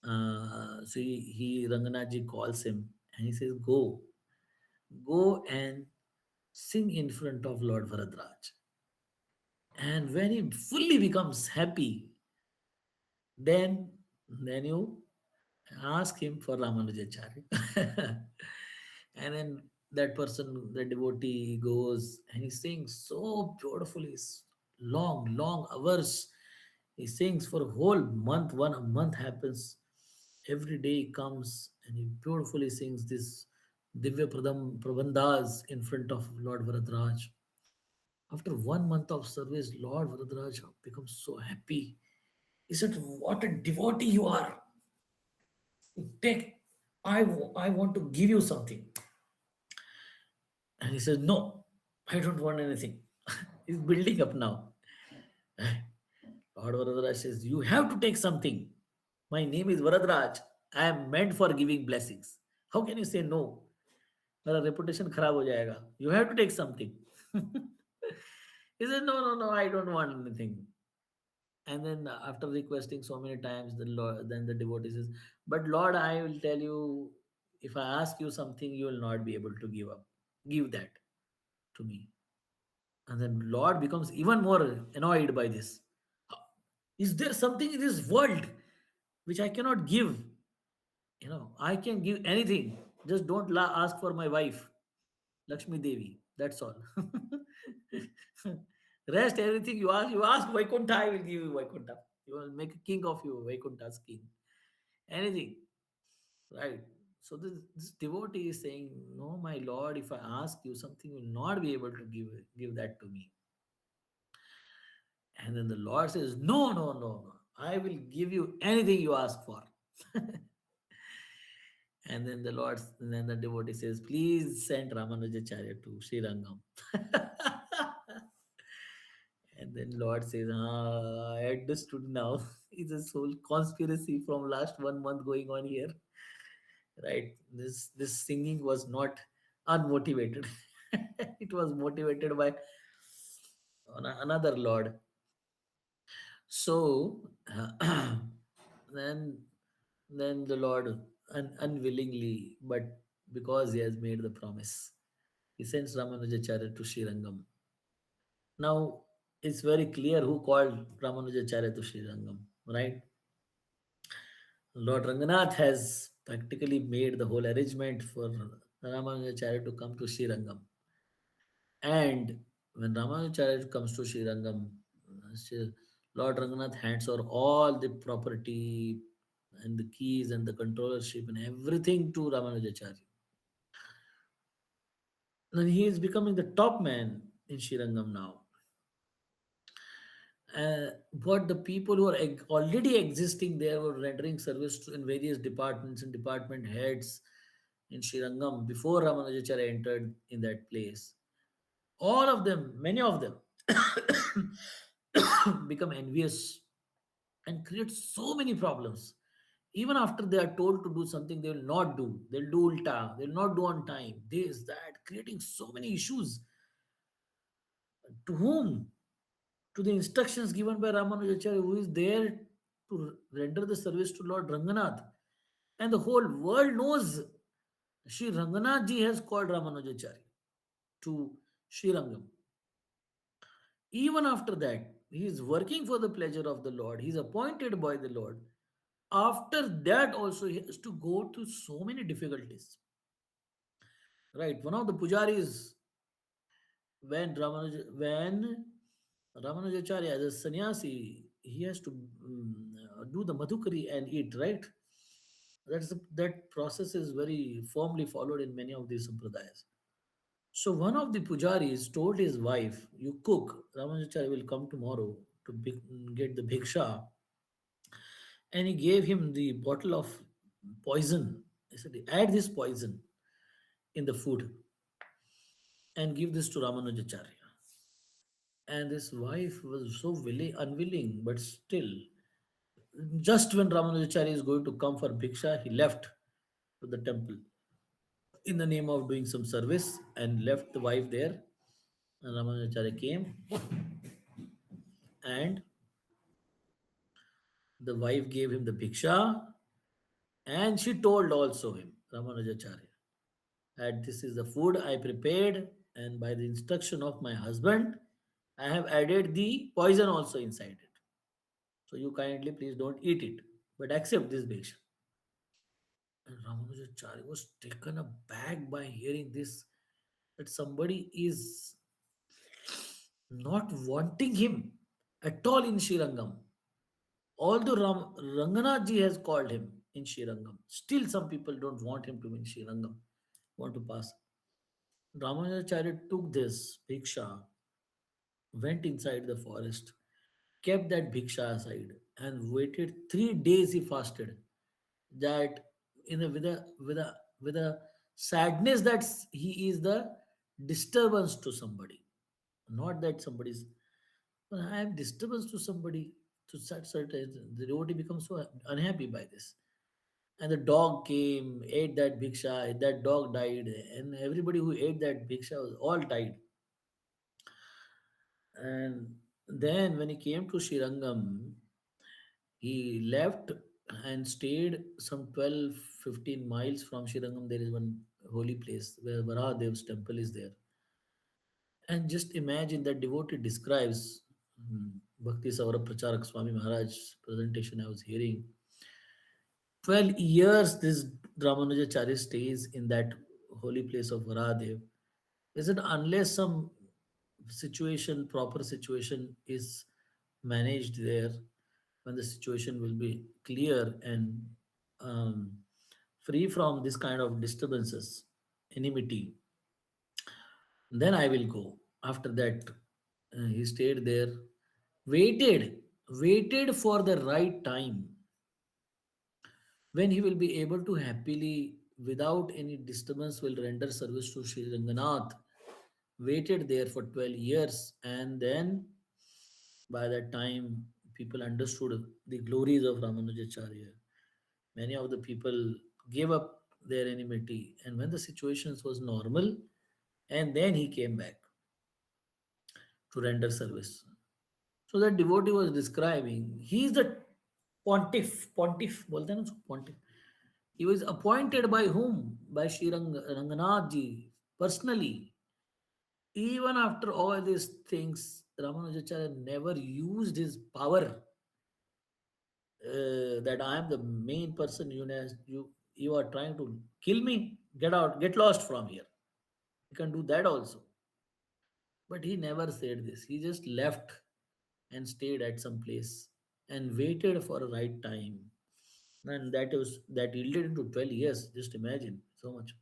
So he Ranganathji calls him and he says, go and sing in front of Lord Varadraj. And when he fully becomes happy, then then you ask him for Ramanujacharya. And then that person, the devotee, goes and he sings so beautifully, long, long hours. He sings for a whole month. One month happens. Every day he comes and he beautifully sings this Divya Prabandhas in front of Lord Varadraj. After 1 month of service, Lord Varadraj becomes so happy. He said, what a devotee you are. Take, I want to give you something. And he says, no, I don't want anything. He's building up now. Lord Varadraj says, you have to take something. My name is Varadraj. I am meant for giving blessings. How can you say no? मेरा reputation खराब हो जाएगा. You have to take something. He said, no, no, no, I don't want anything. And then after requesting so many times, the Lord, then the devotee says, but Lord, I will tell you, if I ask you something, you will not be able to give up. Give that to me. And then Lord becomes even more annoyed by this. Is there something in this world which I cannot give? I can give anything. Just don't ask for my wife, Lakshmi Devi. That's all. Rest everything you ask Vaikuntha, I will give you Vaikuntha. You will make a king of you, Vaikuntha's king. Anything, right? So this devotee is saying, no, my lord, if I ask you something, you will not be able to give that to me. And then the Lord says, no, no, no, no. I will give you anything you ask for. And then the devotee says, please send Ramanujacharya to Sri Rangam. And then Lord says, I understood now. It's a whole conspiracy from last 1 month going on here. Right? This singing was not unmotivated. It was motivated by another Lord. So then then the Lord unwillingly, but because he has made the promise, he sends Ramanujacharya to Srirangam. Now it's very clear who called Ramanujacharya to Srirangam, right? Lord Ranganath has practically made the whole arrangement for Ramanujacharya to come to Srirangam. And when Ramanujacharya comes to Srirangam, Lord Ranganath hands over all the property and the keys and the controllership and everything to Ramanujacharya. And he is becoming the top man in Srirangam now. But the people who are already existing there were rendering service in various departments and department heads in Srirangam before Ramanujacharya entered in that place. All of them, many of them, become envious and create so many problems. Even after they are told to do something, they will not do. They'll do ulta. They'll not do on time. This, that, creating so many issues. To whom? To the instructions given by Ramanujacharya, who is there to render the service to Lord Ranganath. And the whole world knows Sri Ranganath ji has called Ramanujacharya to Sri Rangam. Even after that, he is working for the pleasure of the Lord. He is appointed by the Lord. After that, also, he has to go through so many difficulties. Right? One of the pujaris, when Ramanujacharya as a sannyasi, he has to do the madhukari and eat, right? That process is very firmly followed in many of these sampradayas. So one of the pujaris told his wife, "You cook. Ramanujacharya will come tomorrow to get the bhiksha," and he gave him the bottle of poison. He said, "Add this poison in the food and give this to Ramanujacharya." And his wife was so unwilling, but still, just when Ramanujacharya is going to come for bhiksha, he left to the temple in the name of doing some service and left the wife there. And Ramanujacharya came, and the wife gave him the bhiksha, and she told also him, Ramanujacharya, that this is the food I prepared, and by the instruction of my husband, I have added the poison also inside it. So you kindly please don't eat it, but accept this bhiksha. And Ramanujacharya was taken aback by hearing this, that somebody is not wanting him at all in Srirangam. Although Ranganath ji has called him in Srirangam, still some people don't want him to be in Srirangam, want to pass. Ramanujacharya took this bhiksha, went inside the forest, kept that bhiksha aside, and waited 3 days. He fasted. That in a with a sadness that he is the disturbance to somebody, not that somebody's. When I am disturbance to somebody, to such certain, the devotee becomes so unhappy by this. And the dog came, ate that bhiksha, that dog died, and everybody who ate that bhiksha was all died. And then when he came to Srirangam, he left and stayed some 12, 15 miles from Srirangam. There is one holy place where Varadev's temple is there. And just imagine that devotee describes Bhakti Savara Pracharak Swami Maharaj's presentation I was hearing. 12 years this Ramanujacharya stays in that holy place of Varadev. Is it unless some situation, proper situation is managed there, when the situation will be clear and um, free from this kind of disturbances, enmity, then I will go. After that, he stayed there, waited, waited for the right time when he will be able to happily, without any disturbance, will render service to Sri Ranganath. Waited there for 12 years, and then by that time, people understood the glories of Ramanujacharya. Many of the people gave up their enmity, and when the situations was normal, and then he came back to render service. So that devotee was describing, he is the pontiff, बोलते हैं ना उसको, pontiff. He was appointed by whom? By Sri Ranganath ji personally. Even after all these things, Ramanujacharya never used his power, that I am the main person. You are trying to kill me. Get out, get lost from here. You can do that also. But he never said this. He just left and stayed at some place and waited for a right time. And that yielded into 12 years. Just imagine so much.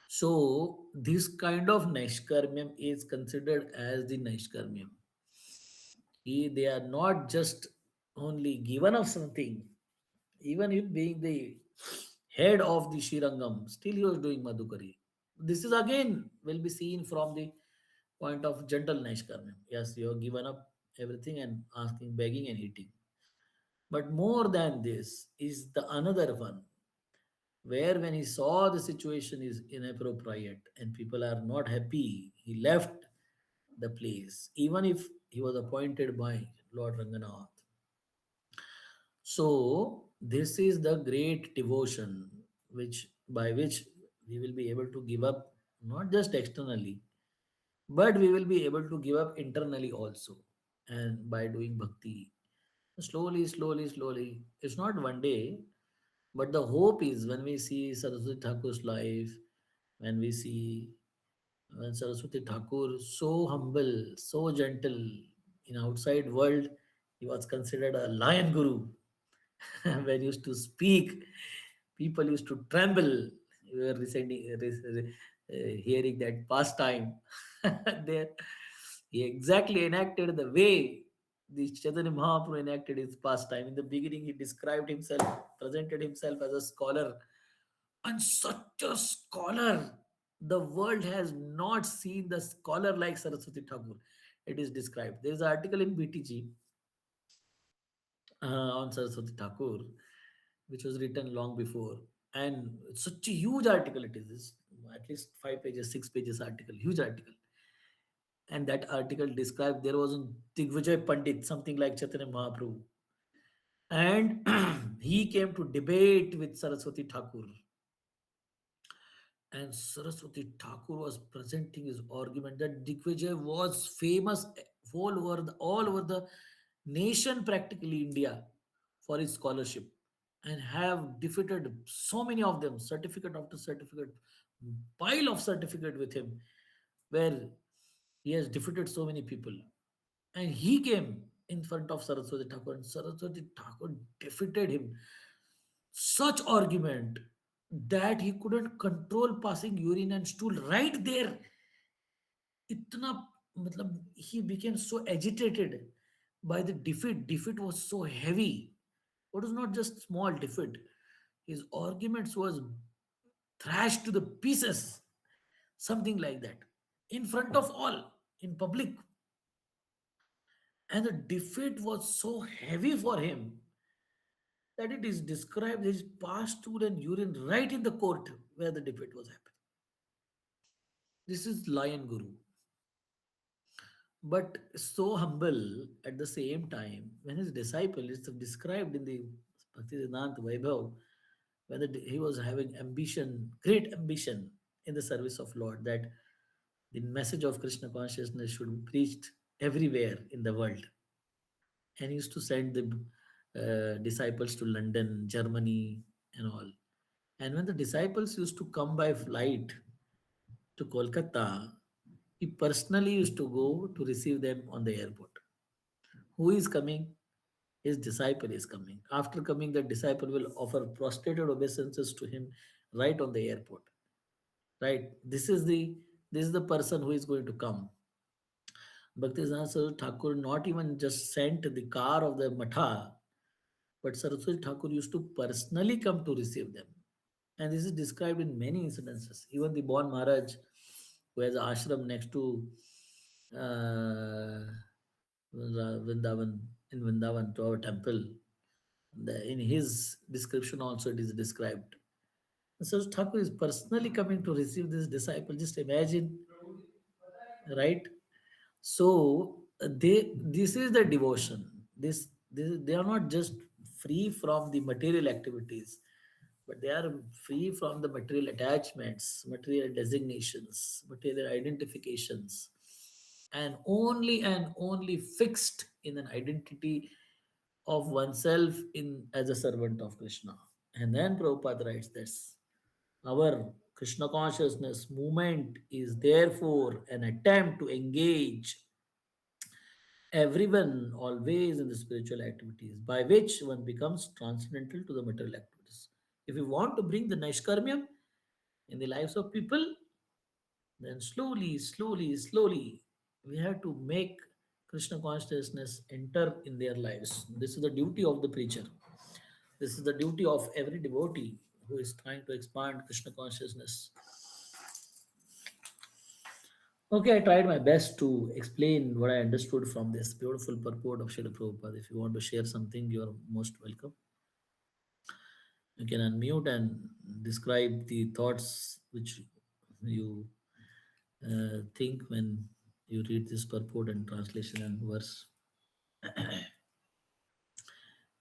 So this kind of Naishkarmyam is considered as the Naishkarmyam. They are not just only given of something, even if being the head of the Shirangam, still he was doing Madhukari. This is again will be seen from the point of gentle Naishkarmyam. Yes, you have given up everything and asking, begging and eating. But more than this is the another one, where when he saw the situation is inappropriate and people are not happy, he left the place, even if he was appointed by Lord Ranganath. So this is the great devotion which by which we will be able to give up not just externally, but we will be able to give up internally also. And by doing bhakti, slowly, slowly, slowly, it's not one day, but the hope is when we see Saraswati Thakur's life, when we see when Saraswati Thakur so humble, so gentle in outside world, he was considered a lion guru. When used to speak, people used to tremble. We were hearing that pastime. There, he exactly enacted the way the Chaitanya Mahaprabhu enacted his pastime. In the beginning, he described himself, presented himself as a scholar, and such a scholar. The world has not seen the scholar like Saraswati Thakur. It is described. There is an article in BTG on Saraswati Thakur, which was written long before. And it's such a huge article it is. It's at least 5 pages, 6 pages article, huge article. And that article described there was a Digvijay Pandit, something like Chaitanya Mahaprabhu. And he came to debate with Saraswati Thakur. And Saraswati Thakur was presenting his argument that Digvijay was famous all over the nation, practically India, for his scholarship, and have defeated so many of them, certificate after certificate, pile of certificate with him, where he has defeated so many people. And he came in front of Saraswati Thakur, and Saraswati Thakur defeated him. Such argument that he couldn't control passing urine and stool right there. Itna, matlab, he became so agitated by the defeat. Defeat was so heavy. It was not just small defeat. His arguments was thrashed to the pieces, something like that, in front of all, in public. And the defeat was so heavy for him that it is described his past stool and urine right in the court where the debate was happening. This is Lion Guru. but so humble at the same time. When his disciple is described in the Bhaktisiddhanta Vaibhav, when he was having ambition, great ambition in the service of Lord, that the message of Krishna consciousness should be preached everywhere in the world. And he used to send the disciples to London, Germany, and all. And when the disciples used to come by flight to Kolkata, he personally used to go to receive them on the airport. Who is coming? His disciple is coming. After coming, the disciple will offer prostrated obeisances to him right on the airport. Right? This is the person who is going to come. Bhakti Thakur not even just sent the car of the Matha, but Saraswati Thakur used to personally come to receive them. And this is described in many incidences. Even the Bon Maharaj, who has an ashram next to uh, Vrindavan, in Vrindavan to our temple, in his description also it is described. So Thakur is personally coming to receive this disciple. Just imagine, right? So this is the devotion. This they are not just free from the material activities, but they are free from the material attachments, material designations, material identifications, and only fixed in an identity of oneself in as a servant of Krishna. And then Prabhupada writes this: our Krishna consciousness movement is therefore an attempt to engage everyone always in the spiritual activities by which one becomes transcendental to the material activities. If we want to bring the Naishkarmyam in the lives of people, then slowly, we have to make Krishna consciousness enter in their lives. This is the duty of the preacher. This is the duty of every devotee who is trying to expand Krishna consciousness. Okay, I tried my best to explain what I understood from this beautiful purport of Srila Prabhupada. If you want to share something, you are most welcome. You can unmute and describe the thoughts which you think when you read this purport and translation and verse.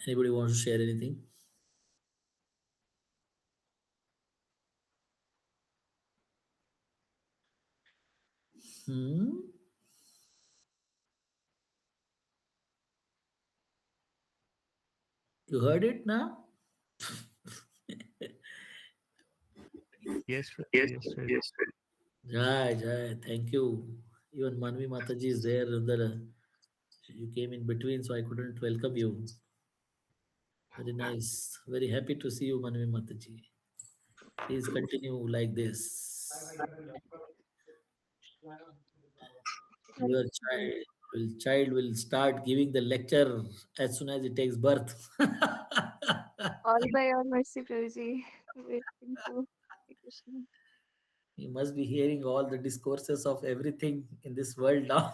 Anybody wants to share anything? Hmm? You heard it now? Yes, sir. Yes, Yes, sir. sir. Yes, sir. Jai, Jai, thank you. Even Manvi Mataji is there. You came in between, so I couldn't welcome you. Very nice. Very happy to see you, Manvi Mataji. Please continue like this. Your child will start giving the lecture as soon as it takes birth. All by your mercy, Prabhuji. Waiting for Hare Krishna. You must be hearing all the discourses of everything in this world now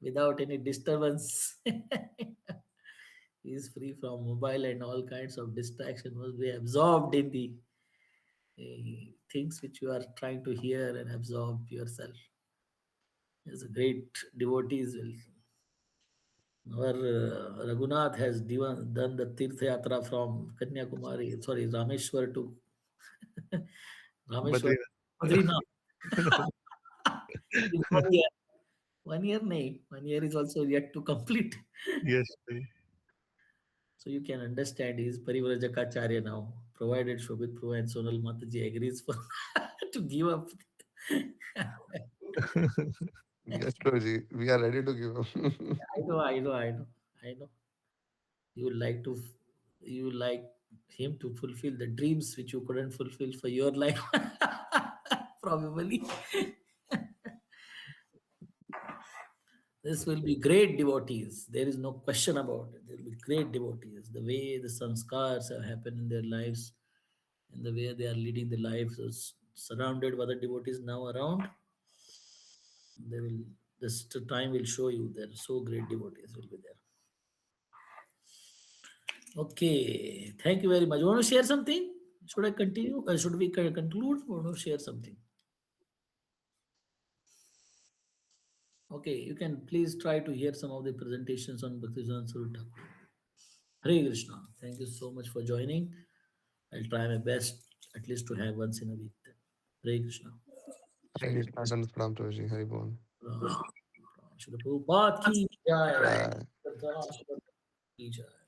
without any disturbance. He is free from mobile and all kinds of distraction, must be absorbed in the things which you are trying to hear and absorb yourself. As a great devotees will. Our Raghunath has done the Tirth Yatra from Kanyakumari, sorry, Rameshwar to Rameshwar, Badrinath. Badrinath. No. In 1 year. 1 year, nahi. 1 year is also yet to complete. Yes, sir. So you can understand he is Parivrajakacharya now, provided Shobit Prabhu and Sonal Mataji agrees for to give up. Yes, Prabhuji, we are ready to give up. I know. You would like to, you would like him to fulfill the dreams which you couldn't fulfill for your life. Probably. This will be great devotees. There is no question about it. There will be great devotees. The way the sanskars have happened in their lives and the way they are leading the lives surrounded by the devotees now around, they will this time will show you that so great devotees will be there. Okay, thank you very much. You want to share something? Should I continue? Should we conclude? Want to share something? Okay, you can please try to hear some of the presentations on Bhaktivedanta Saraswati Thakur. Hare Krishna. Thank you so much for joining. I'll try my best at least to have once in a week then. Hare Krishna. Hare Krishna, Dhanvat Pranam Prabhuji. Hari Bol. Shri Prabhupada ki jai. Jai. Shraddha Shraddha ki jai.